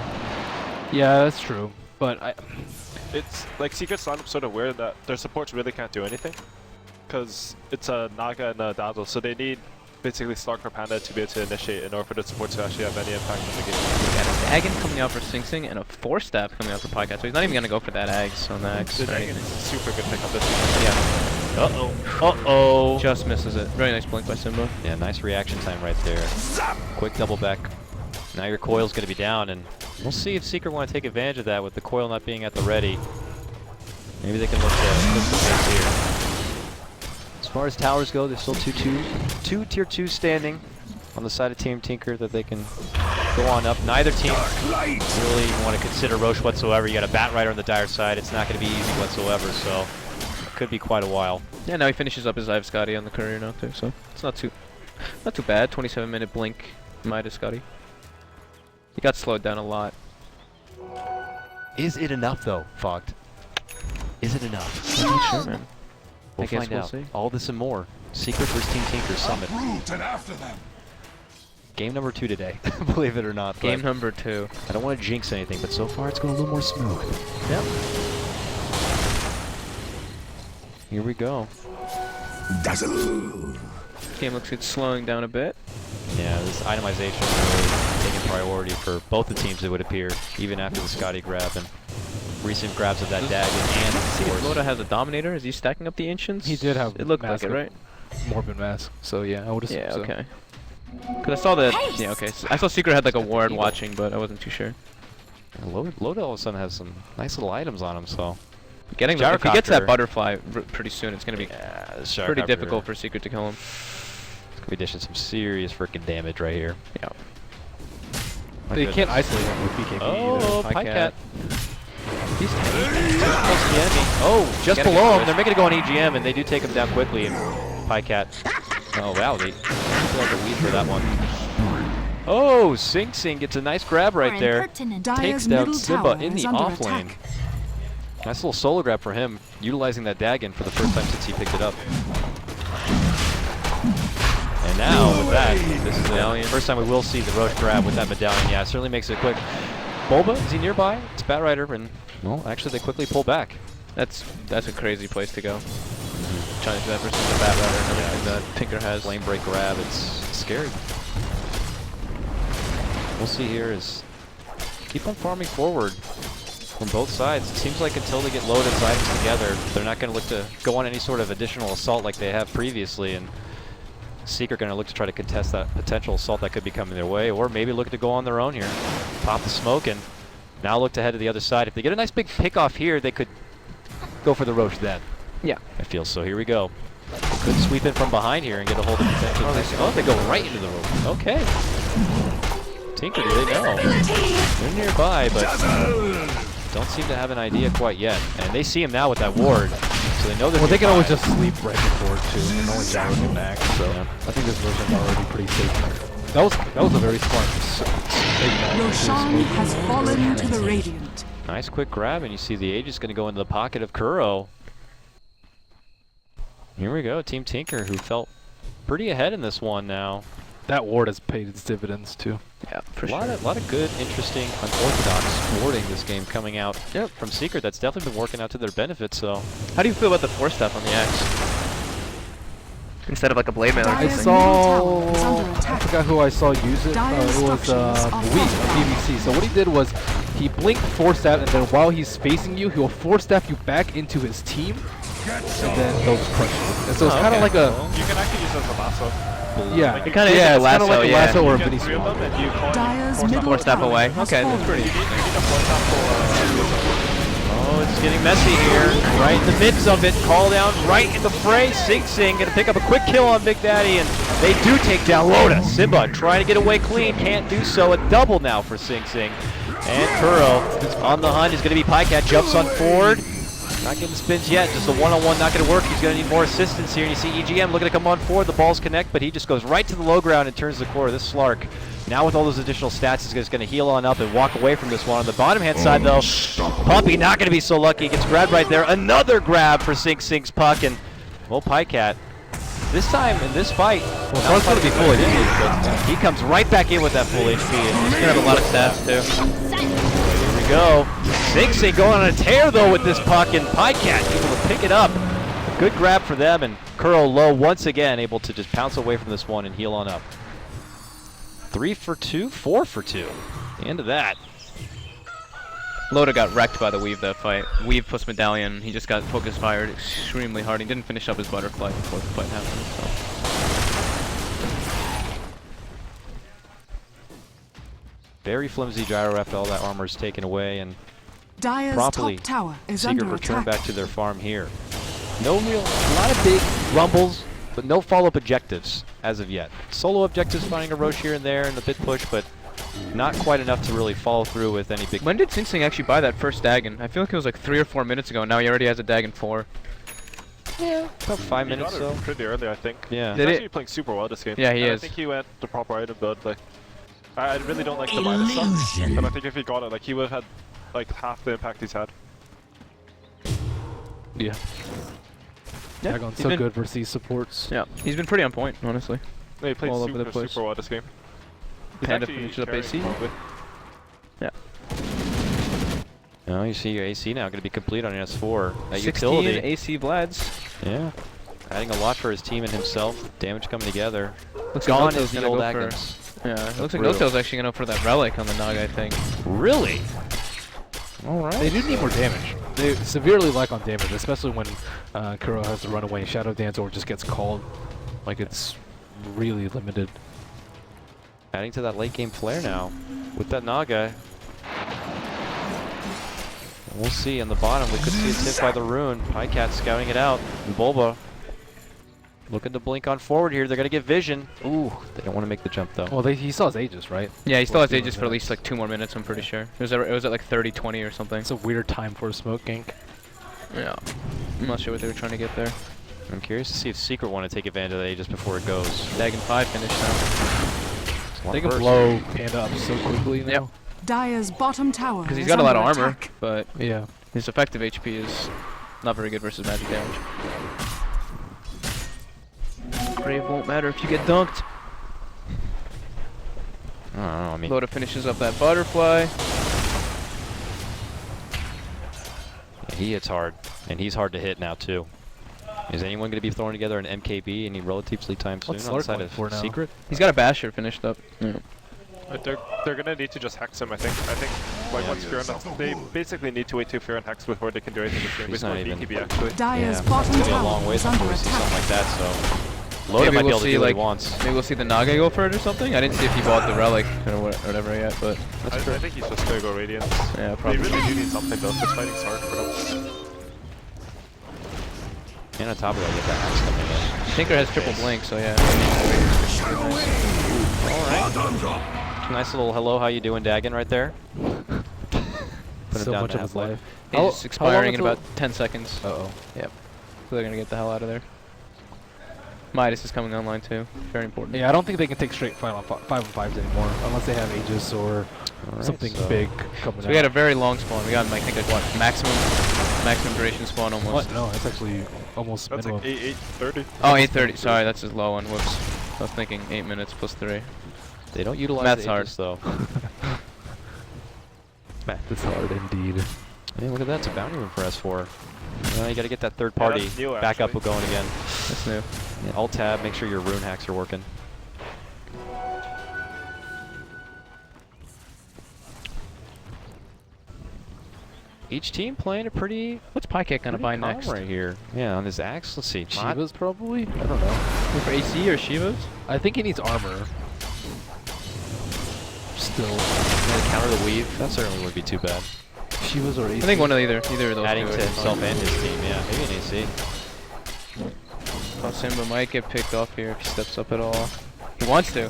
[SPEAKER 1] Yeah, that's true. But
[SPEAKER 6] It's like Secret's lineup sort of weird that their supports really can't do anything, because it's a Naga and a Dazzle, so they need basically Slark or Panda to be able to initiate in order for the support to actually have any impact on the game.
[SPEAKER 3] Got a Dagon coming out for Sing Sing and a 4-step coming out for PyCat, so he's not even gonna go for that Ags on the Ags.
[SPEAKER 6] The Dragon is a super good pick on this one.
[SPEAKER 3] Yeah.
[SPEAKER 2] Uh-oh.
[SPEAKER 3] Just misses it. Very nice blink by Simba.
[SPEAKER 2] Yeah, nice reaction time right there. Quick double back. Now your coil's going to be down, and we'll see if Seeker want to take advantage of that with the coil not being at the ready. Maybe they can look to push the pace here. As far as towers go, there's still two tier 2 standing on the side of Team Tinker that they can go on up. Neither team really want to consider Roche whatsoever. You got a Bat Rider on the Dire side. It's not going to be easy whatsoever, so it could be quite a while.
[SPEAKER 3] Yeah, now he finishes up his Ive Scotty on the courier now too, so it's not too bad. 27-minute blink Midas Scotty. He got slowed down a lot.
[SPEAKER 2] Is it enough, though, Fogged? Is it enough?
[SPEAKER 3] I'm not sure, man.
[SPEAKER 2] We'll
[SPEAKER 3] I guess
[SPEAKER 2] find
[SPEAKER 3] we'll
[SPEAKER 2] out.
[SPEAKER 3] see.
[SPEAKER 2] All this and more. Secret vs Team Tinker Summit. Game number 2 today, believe it or not.
[SPEAKER 3] Game number 2.
[SPEAKER 2] I don't want to jinx anything, but so far it's going a little more smooth.
[SPEAKER 3] Yep.
[SPEAKER 2] Here we go.
[SPEAKER 3] Game looks like it's slowing down a bit.
[SPEAKER 2] Yeah, this itemization really taking priority for both the teams, it would appear, even after the Scotty grab and recent grabs of that Dagon and
[SPEAKER 3] See if
[SPEAKER 2] Force.
[SPEAKER 3] Loda has a Dominator. Is he stacking up the Ancients?
[SPEAKER 1] He did have
[SPEAKER 3] It looked like
[SPEAKER 1] mask
[SPEAKER 3] it, right?
[SPEAKER 1] Morbid mask. So yeah, I would assume
[SPEAKER 3] Yeah,
[SPEAKER 1] so.
[SPEAKER 3] okay. Cause I saw that. Yeah, okay. So I saw Secret had like a ward watching, but I wasn't too sure.
[SPEAKER 2] Loda all of a sudden has some nice little items on him, so...
[SPEAKER 3] Getting if he gets that
[SPEAKER 2] Gyrocopter.
[SPEAKER 3] butterfly pretty soon, it's gonna be
[SPEAKER 2] Yeah, this
[SPEAKER 3] pretty
[SPEAKER 2] Gyrocopter
[SPEAKER 3] difficult for Secret to kill him.
[SPEAKER 2] is going to be dishing some serious freaking damage right here.
[SPEAKER 3] Yeah.
[SPEAKER 1] They can't isolate him with BKB
[SPEAKER 2] Oh,
[SPEAKER 1] either.
[SPEAKER 2] PyCat.
[SPEAKER 3] He's
[SPEAKER 2] Close to the enemy. Oh, just
[SPEAKER 3] Gotta
[SPEAKER 2] below
[SPEAKER 3] get
[SPEAKER 2] him. They're making it go on EGM, and they do take him down quickly. And PyCat. Oh, wow. They feel like a weed for that one. Oh, Sing Sing gets a nice grab right there. Takes
[SPEAKER 4] Dire's
[SPEAKER 2] down
[SPEAKER 4] middle
[SPEAKER 2] Simba
[SPEAKER 4] tower
[SPEAKER 2] in
[SPEAKER 4] is
[SPEAKER 2] the
[SPEAKER 4] under
[SPEAKER 2] off lane.
[SPEAKER 4] attack.
[SPEAKER 2] Nice little solo grab for him, utilizing that Dagon for the first time since he picked it up. And now, with that, this is the first time we will see the Roche grab with that medallion. Yeah, it certainly makes it quick. Bulba, is he nearby? It's Bat Rider, and, well, actually they quickly pull back.
[SPEAKER 3] That's a crazy place to go. Trying to do that versus the Bat Rider and everything that Tinker has.
[SPEAKER 2] Lane break grab, it's scary. We'll see here is keep on farming forward from both sides. It seems like until they get loaded items together, they're not going to look to go on any sort of additional assault like they have previously, and Seeker going to look to try to contest that potential assault that could be coming their way, or maybe look to go on their own here. Pop the smoke and now look to head to the other side. If they get a nice big pick off here, they could go for the Roche then.
[SPEAKER 3] Yeah.
[SPEAKER 2] I feel so. Here we go. Could sweep in from behind here and get a hold of potential. Oh, they go right into the Roche. Okay. Tinker, do they know? They're nearby, but don't seem to have an idea quite yet. And they see him now with that ward, so they know they're
[SPEAKER 1] Well, they can always
[SPEAKER 2] nearby.
[SPEAKER 1] just sleep right before too, and only Gyro can max. So
[SPEAKER 2] Yeah.
[SPEAKER 1] I think this version's already pretty safe there. That was a very smart
[SPEAKER 4] Roshan has fallen to the Radiant.
[SPEAKER 2] Nice quick grab, and you see the Aegis going to go into the pocket of Kuro. Here we go, Team Tinker, who felt pretty ahead in this one now.
[SPEAKER 1] That ward has paid its dividends too.
[SPEAKER 3] Yeah, for
[SPEAKER 2] A
[SPEAKER 3] sure.
[SPEAKER 2] lot of good, interesting, unorthodox warding this game coming out from Secret. That's definitely been working out to their benefit, so...
[SPEAKER 3] How do you feel about the 4-step on the Axe? Instead of like a blade mailer.
[SPEAKER 1] I
[SPEAKER 4] Dire's
[SPEAKER 1] saw,
[SPEAKER 4] middle tower is under
[SPEAKER 1] I
[SPEAKER 4] attack.
[SPEAKER 1] forgot who I saw use it.
[SPEAKER 4] Dire's
[SPEAKER 1] It was
[SPEAKER 4] structures are
[SPEAKER 1] Wheat
[SPEAKER 4] falling.
[SPEAKER 1] on PvC. So what he did was he blinked 4-step, and then while he's facing you, he'll 4-step you back into his team, and then they'll just crush you. And so it's kind of like a
[SPEAKER 6] You can actually use it as a lasso.
[SPEAKER 1] yeah,
[SPEAKER 3] It kinda is
[SPEAKER 1] yeah,
[SPEAKER 3] like a
[SPEAKER 1] it's kind
[SPEAKER 3] lasso,
[SPEAKER 1] of like a
[SPEAKER 3] yeah.
[SPEAKER 1] lasso or a
[SPEAKER 6] You
[SPEAKER 1] mini
[SPEAKER 6] get 3 of
[SPEAKER 1] swamp.
[SPEAKER 6] them and you call
[SPEAKER 4] Dire's
[SPEAKER 6] force
[SPEAKER 4] middle
[SPEAKER 3] 4-step
[SPEAKER 4] tower
[SPEAKER 3] away.
[SPEAKER 4] has
[SPEAKER 3] Okay, that's
[SPEAKER 4] fallen.
[SPEAKER 3] pretty
[SPEAKER 6] You
[SPEAKER 3] decent.
[SPEAKER 6] need a force down for
[SPEAKER 2] Oh, it's getting messy here. Right in the midst of it. Call down right in the fray. Sing Sing gonna pick up a quick kill on Big Daddy, and they do take down Loda. Simba trying to get away clean. Can't do so. A double now for Sing Sing. And Kuro on the hunt is gonna be PyCat. Jumps on forward. Not getting spins yet. Just a one-on-one not gonna work. He's gonna need more assistance here. And you see EGM looking to come on forward. The balls connect, but he just goes right to the low ground and turns the core. This Slark, now with all those additional stats, is just going to heal on up and walk away from this one. On the bottom hand side, though, Puppy not going to be so lucky. Gets grabbed right there. Another grab for Sing Sing's puck, and, well, PyCat, this time in this fight, well,
[SPEAKER 1] Slark's going to be full HP,
[SPEAKER 2] but he comes right back in with that full HP. And
[SPEAKER 3] He's gonna have a lot of stats too.
[SPEAKER 2] here we go. Sing Sing going on a tear, though, with this puck, and PyCat able to pick it up. A good grab for them, and Kuro low once again, able to just pounce away from this one and heal on up. 3 for 2, 4 for 2. The end of that.
[SPEAKER 3] Loda got wrecked by the weave that fight. Weave plus medallion. He just got focus fired extremely hard. He didn't finish up his butterfly before the fight happened. So.
[SPEAKER 2] Very flimsy gyro after all that armor is taken away, and
[SPEAKER 4] Dire's
[SPEAKER 2] promptly
[SPEAKER 4] top tower is
[SPEAKER 2] Secret
[SPEAKER 4] under
[SPEAKER 2] return
[SPEAKER 4] attack.
[SPEAKER 2] back to their farm here. A lot of big rumbles, but no follow-up objectives as of yet. Solo objectives, finding a Roche here and there and a bit push, but not quite enough to really follow through with any big...
[SPEAKER 3] When did Sing Sing actually buy that first Dagon? I feel like it was like 3 or 4 minutes ago. Now he already has a Dagon 4.
[SPEAKER 2] Yeah, about 5
[SPEAKER 6] He
[SPEAKER 2] minutes
[SPEAKER 6] got it
[SPEAKER 2] so.
[SPEAKER 6] pretty early, I think.
[SPEAKER 2] Yeah.
[SPEAKER 6] He's
[SPEAKER 3] Did
[SPEAKER 6] actually
[SPEAKER 3] it?
[SPEAKER 6] playing super well this game.
[SPEAKER 3] Yeah, he
[SPEAKER 6] And
[SPEAKER 3] is.
[SPEAKER 6] I think he went the proper item build. Like, I really don't like the minus stuff, but I think if he got it, like, he would have had like half the impact he's had.
[SPEAKER 3] Yeah.
[SPEAKER 1] Dagon's
[SPEAKER 3] he's
[SPEAKER 1] so
[SPEAKER 3] been-
[SPEAKER 1] good versus these supports.
[SPEAKER 3] Yeah, he's been pretty on point, honestly.
[SPEAKER 6] Yeah, he played
[SPEAKER 3] All over the place.
[SPEAKER 6] super well this game. He's
[SPEAKER 3] Panda
[SPEAKER 6] actually
[SPEAKER 3] finishes up
[SPEAKER 6] carrying
[SPEAKER 3] AC.
[SPEAKER 6] probably.
[SPEAKER 2] Now you see your AC now going to be complete on your S4. That
[SPEAKER 3] 16
[SPEAKER 2] utility.
[SPEAKER 3] AC Vlads.
[SPEAKER 2] Yeah. Adding a lot for his team and himself. Damage coming together.
[SPEAKER 3] Looks
[SPEAKER 2] Gone
[SPEAKER 3] like
[SPEAKER 2] is
[SPEAKER 3] Notail's
[SPEAKER 2] the
[SPEAKER 3] gonna
[SPEAKER 2] old
[SPEAKER 3] go for.
[SPEAKER 2] Agnes.
[SPEAKER 3] Yeah, it looks like
[SPEAKER 2] Brutal.
[SPEAKER 3] Notail's actually gonna go for that relic on the Nog, I think.
[SPEAKER 2] Really? Alright.
[SPEAKER 1] They do need more damage. They severely lack on damage, especially when Kuro has to run away, Shadow Dance, or just gets called. Like, it's really limited.
[SPEAKER 2] Adding to that late game flare now with that Naga. We'll see on the bottom. We could see a tip by the rune. Pycat scouting it out. And Bulba looking to blink on forward here. They're going to get vision. Ooh, they don't want to make the jump though.
[SPEAKER 1] Well, he still has Aegis, right?
[SPEAKER 3] Yeah, he still has
[SPEAKER 1] 14
[SPEAKER 3] Aegis for at least
[SPEAKER 1] minutes.
[SPEAKER 3] like 2 more minutes, I'm pretty sure. It was at like 30-20 or something.
[SPEAKER 1] It's a weird time for a smoke gank.
[SPEAKER 3] Yeah. I'm not sure what they were trying to get there.
[SPEAKER 2] I'm curious to see if Secret want to take advantage of that just before it goes.
[SPEAKER 3] Dagon 5 finished now.
[SPEAKER 2] It's a lot
[SPEAKER 1] They
[SPEAKER 2] of
[SPEAKER 1] can
[SPEAKER 2] burst.
[SPEAKER 1] blow Panda up so quickly now.
[SPEAKER 3] Yep.
[SPEAKER 4] Dire's bottom tower
[SPEAKER 3] Because he's
[SPEAKER 4] is
[SPEAKER 3] got a lot of
[SPEAKER 4] under
[SPEAKER 3] armor,
[SPEAKER 4] attack.
[SPEAKER 3] but
[SPEAKER 1] Yeah.
[SPEAKER 3] his effective HP is not very good versus magic damage. Brave won't matter if you get dunked.
[SPEAKER 2] I don't know, I mean,
[SPEAKER 3] Loda finishes up that butterfly.
[SPEAKER 2] he hits hard, and he's hard to hit now too. Is anyone going to be throwing together an MKB any relatively time soon
[SPEAKER 1] What's
[SPEAKER 2] on the
[SPEAKER 1] Slark
[SPEAKER 2] side
[SPEAKER 1] going
[SPEAKER 2] of
[SPEAKER 1] for now?
[SPEAKER 2] Secret?
[SPEAKER 3] He's got a basher finished up. Yeah.
[SPEAKER 6] They're gonna need to just hex him, I think. Like once Fearon, they basically need to wait till Fearon hex before they can do anything this game.
[SPEAKER 2] He's
[SPEAKER 6] It's
[SPEAKER 2] not
[SPEAKER 6] more
[SPEAKER 2] even-
[SPEAKER 6] BKB actually.
[SPEAKER 4] Dire's
[SPEAKER 2] Yeah,
[SPEAKER 4] bottom
[SPEAKER 2] it's gonna be a
[SPEAKER 4] tower
[SPEAKER 2] long way
[SPEAKER 4] is
[SPEAKER 2] before
[SPEAKER 4] under
[SPEAKER 2] we see something
[SPEAKER 4] attack.
[SPEAKER 2] like that, so Loda
[SPEAKER 3] Maybe
[SPEAKER 2] might be
[SPEAKER 3] we'll
[SPEAKER 2] able to
[SPEAKER 3] see,
[SPEAKER 2] do what he
[SPEAKER 3] like,
[SPEAKER 2] wants.
[SPEAKER 3] Maybe we'll see the Naga go for it or something. I didn't see if he bought the relic or whatever yet, but
[SPEAKER 6] I think he's just gonna go Radiance.
[SPEAKER 3] yeah,
[SPEAKER 6] They
[SPEAKER 3] probably.
[SPEAKER 6] really do need something though, because fighting's hard for them.
[SPEAKER 2] And on top of that, you get that axe coming in.
[SPEAKER 3] Tinker has triple blink, so yeah.
[SPEAKER 2] Nice little hello, how you doing, Dagon, right there. Put him
[SPEAKER 1] So
[SPEAKER 2] down
[SPEAKER 1] much
[SPEAKER 2] to
[SPEAKER 1] of his
[SPEAKER 2] half-life.
[SPEAKER 1] life.
[SPEAKER 3] He's expiring in
[SPEAKER 1] until-
[SPEAKER 3] about 10 seconds.
[SPEAKER 1] Uh-oh.
[SPEAKER 3] Yep. So they're gonna get the hell out of there. Midas is coming online too. Very important.
[SPEAKER 1] Yeah, I don't think they can take straight 5-on-5s anymore, unless they have Aegis or
[SPEAKER 2] Alright,
[SPEAKER 1] something
[SPEAKER 2] so-
[SPEAKER 1] big coming
[SPEAKER 3] So
[SPEAKER 1] out.
[SPEAKER 3] we had a very long spawn. We got like, I think like what, maximum duration spawn almost.
[SPEAKER 1] What? No, that's actually almost
[SPEAKER 6] That's
[SPEAKER 1] minimum.
[SPEAKER 6] like 8:30.
[SPEAKER 3] Oh, 8:30. Sorry, that's his low one. Whoops. I was thinking 8 minutes plus 3.
[SPEAKER 2] They don't utilize
[SPEAKER 3] Math's
[SPEAKER 2] the
[SPEAKER 3] hard.
[SPEAKER 2] Aegis, though.
[SPEAKER 1] Math is hard indeed.
[SPEAKER 2] Hey, look at that. It's a bounty room for S4. You got to get that third party
[SPEAKER 6] that's new,
[SPEAKER 2] backup
[SPEAKER 6] actually.
[SPEAKER 2] going again.
[SPEAKER 3] That's new.
[SPEAKER 2] Yeah, Alt tab, make sure your rune hacks are working. Each team playing a pretty
[SPEAKER 3] What's Pycat gonna buy
[SPEAKER 2] calm
[SPEAKER 3] next?
[SPEAKER 2] right here. Yeah, on his axe. Let's see. Mod-
[SPEAKER 1] Shiva's probably? I don't know.
[SPEAKER 3] For AC or Shivas?
[SPEAKER 1] I think he needs armor. Still.
[SPEAKER 2] gonna counter the weave. That certainly would be too bad.
[SPEAKER 1] Shiva's or AC.
[SPEAKER 3] I think one of either of those
[SPEAKER 2] Adding
[SPEAKER 3] two.
[SPEAKER 2] to
[SPEAKER 3] are
[SPEAKER 2] himself
[SPEAKER 3] fine.
[SPEAKER 2] and his team. Yeah, maybe an AC.
[SPEAKER 3] Oh, Simba might get picked off here if he steps up at all. He wants to.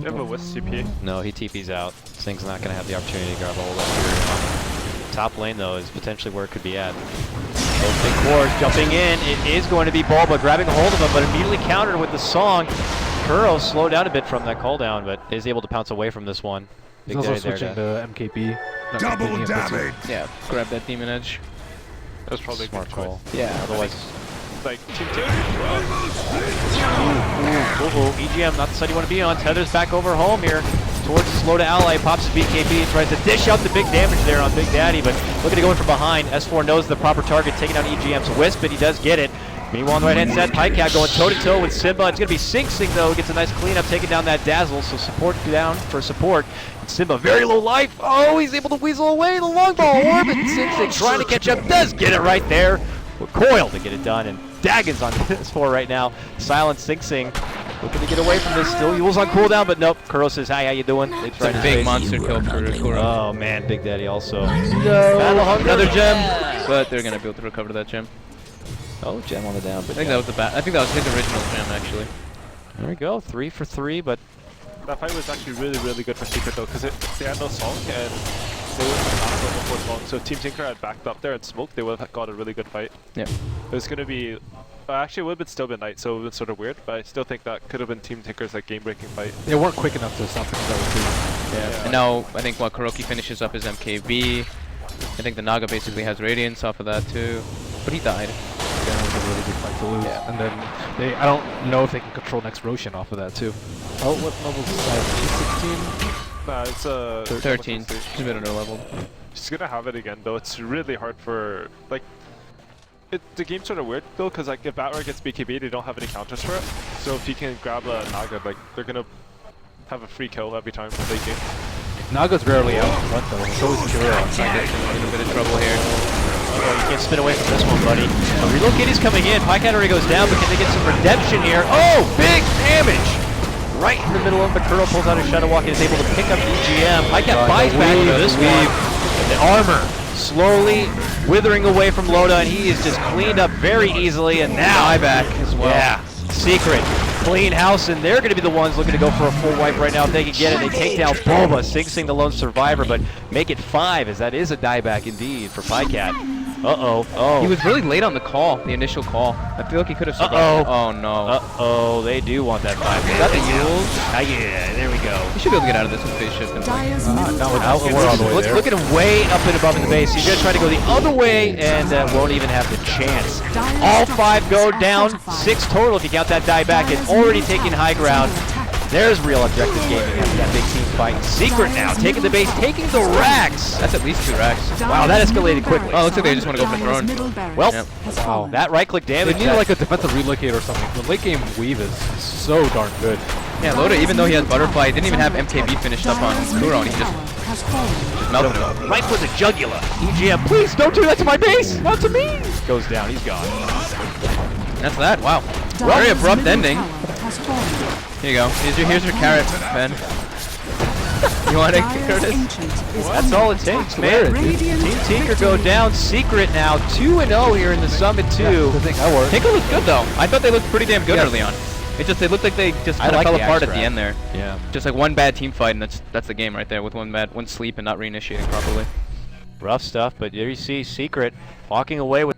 [SPEAKER 6] You have a Wisp CP.
[SPEAKER 2] No, he TP's out. Sing's not going to have the opportunity to grab a hold of that. Top lane, though, is potentially where it could be at. Those big cores jumping in. It is going to be Bulba grabbing a hold of him, but immediately countered with the song. Kuro slowed down a bit from that cooldown, but is able to pounce away from this one.
[SPEAKER 1] He's
[SPEAKER 2] Big
[SPEAKER 1] also
[SPEAKER 2] daddy there
[SPEAKER 1] switching
[SPEAKER 2] to
[SPEAKER 1] to MKB. not
[SPEAKER 7] Double
[SPEAKER 1] completing it this year.
[SPEAKER 7] damage.
[SPEAKER 3] Yeah, grab that demon edge.
[SPEAKER 6] That was probably a
[SPEAKER 2] smart
[SPEAKER 6] good
[SPEAKER 2] call.
[SPEAKER 6] choice.
[SPEAKER 3] Yeah,
[SPEAKER 2] Otherwise,
[SPEAKER 6] Like, Team 2.
[SPEAKER 2] EGM, not the side you want to be on. Tether's back over home here. towards his Lota ally, pops his BKB and tries to dish out the big damage there on Big Daddy, but looking to go in from behind. S4 knows the proper target, taking out EGM's Wisp, but he does get it. Meanwhile, on the right-hand side, Pycat going toe-to-toe with Simba. It's going to be Sing Sing, though. Gets a nice cleanup, taking down that Dazzle, so support down for support. And Simba, very low life. Oh, he's able to weasel away the long ball orb, and Sing Sing trying to catch up, does get it right there. With Coil to get it done, and Dagon's on S4 right now. Silent Sing Sing. Looking to get away from this. Still Yule's on cooldown, but nope. Kuro says, hi, how you doing?
[SPEAKER 3] It's a big monster kill for Kuro.
[SPEAKER 2] Oh, man. Big Daddy also.
[SPEAKER 3] No. Another gem, but they're going to be able to recover that gem.
[SPEAKER 2] Oh, gem on the down. But
[SPEAKER 3] I think that was I think that was his original gem, actually.
[SPEAKER 2] There we go. 3 for 3, but
[SPEAKER 6] That fight was actually really good for Secret though, because they had no song and they would have not gone before long. So if Team Tinker had backed up there and smoked, they would have got a really good fight.
[SPEAKER 3] Yeah.
[SPEAKER 6] It was going to be... actually, it would have still been night, so it would have been sort of weird, but I still think that could have been Team Tinker's like game-breaking fight.
[SPEAKER 1] They weren't quick enough to stop the too.
[SPEAKER 6] Yeah.
[SPEAKER 3] And now, I think while KuroKy finishes up his MKB, I think the Naga basically has Radiance off of that too. But he died.
[SPEAKER 1] Yeah, that was a really big fight to lose.
[SPEAKER 3] Yeah.
[SPEAKER 1] And then I don't know if they can control next Roshan off of that too. Oh, what level is this? 16?
[SPEAKER 6] Nah, it's
[SPEAKER 3] 13. She's a bit under leveled.
[SPEAKER 6] She's gonna have it again though. It's really hard for like. The game's sort of weird though, because like if Batroy gets BKB, they don't have any counters for it. So if you can grab a Naga, like they're gonna have a free kill every time they game.
[SPEAKER 1] Naga's rarely out in front though. It's always Kuro
[SPEAKER 3] Yeah,
[SPEAKER 1] outside.
[SPEAKER 3] in a bit of trouble here.
[SPEAKER 2] oh, you can't spin away from this one, buddy. Relocating's coming in. Pycat already goes down, but can they get some redemption here? Oh, big damage! Right in the middle of it, Kuro pulls out his Shadow Walk and is able to pick up EGM. Pycat buys back into this one. And the armor slowly withering away from Lota, and he is just cleaned up very easily, and now
[SPEAKER 3] Buyback as well.
[SPEAKER 2] yeah, Secret, clean house, and they're going to be the ones looking to go for a full wipe right now. If they can get it, they take down Boba, Sing Sing the lone survivor, but make it 5, as that is a dieback indeed for Pycat. Uh-oh, oh.
[SPEAKER 3] He was really late on the call, the initial call. I feel like he could have survived. Oh no.
[SPEAKER 2] Uh-oh, they do want that 5. Is that the Yules? Yeah, there we go.
[SPEAKER 3] He should be able to get out of this with phase shift.
[SPEAKER 4] Dire's middle tower
[SPEAKER 1] we're all the way there.
[SPEAKER 2] Look at him way up and above in the base. He's going to try to go the other way and won't even have the chance. All 5 go down, 6 total if you count that die back, and already taking high ground. There's real objective gaming after that big team fight. Secret now, taking the base, taking the racks.
[SPEAKER 3] That's at least 2 racks.
[SPEAKER 2] Wow, that escalated quickly.
[SPEAKER 3] Oh, looks like they just want to go for throne.
[SPEAKER 2] Well,
[SPEAKER 3] Yep.
[SPEAKER 2] wow, that right-click
[SPEAKER 1] They
[SPEAKER 2] damage.
[SPEAKER 1] need like a defensive relocate or something. The late game weave is so darn good.
[SPEAKER 3] Yeah, Lota, even though he has Butterfly, he didn't even have MKB finished up on Kuro, and he just melted him.
[SPEAKER 2] right for the jugular. EGM, please don't do that to my base. Not to me. Goes down. He's gone.
[SPEAKER 3] And that's that. Wow. Very abrupt ending. Here you go. Here's your carrot, Ben. You want it, Curtis?
[SPEAKER 2] That's all it takes, man. Team Tinker go down. Secret now 2-0 here in the Summit 2.
[SPEAKER 1] The thing I work.
[SPEAKER 3] Tinker looked good though. I thought they looked pretty damn good early on. It just they looked like they just kind of
[SPEAKER 2] like
[SPEAKER 3] fell
[SPEAKER 2] the
[SPEAKER 3] apart at
[SPEAKER 2] Axe
[SPEAKER 3] the
[SPEAKER 2] Rat.
[SPEAKER 3] end there.
[SPEAKER 2] Yeah.
[SPEAKER 3] Just like one bad team fight, and that's the game right there with one sleep and not reinitiating properly.
[SPEAKER 2] Rough stuff, but there you see Secret walking away with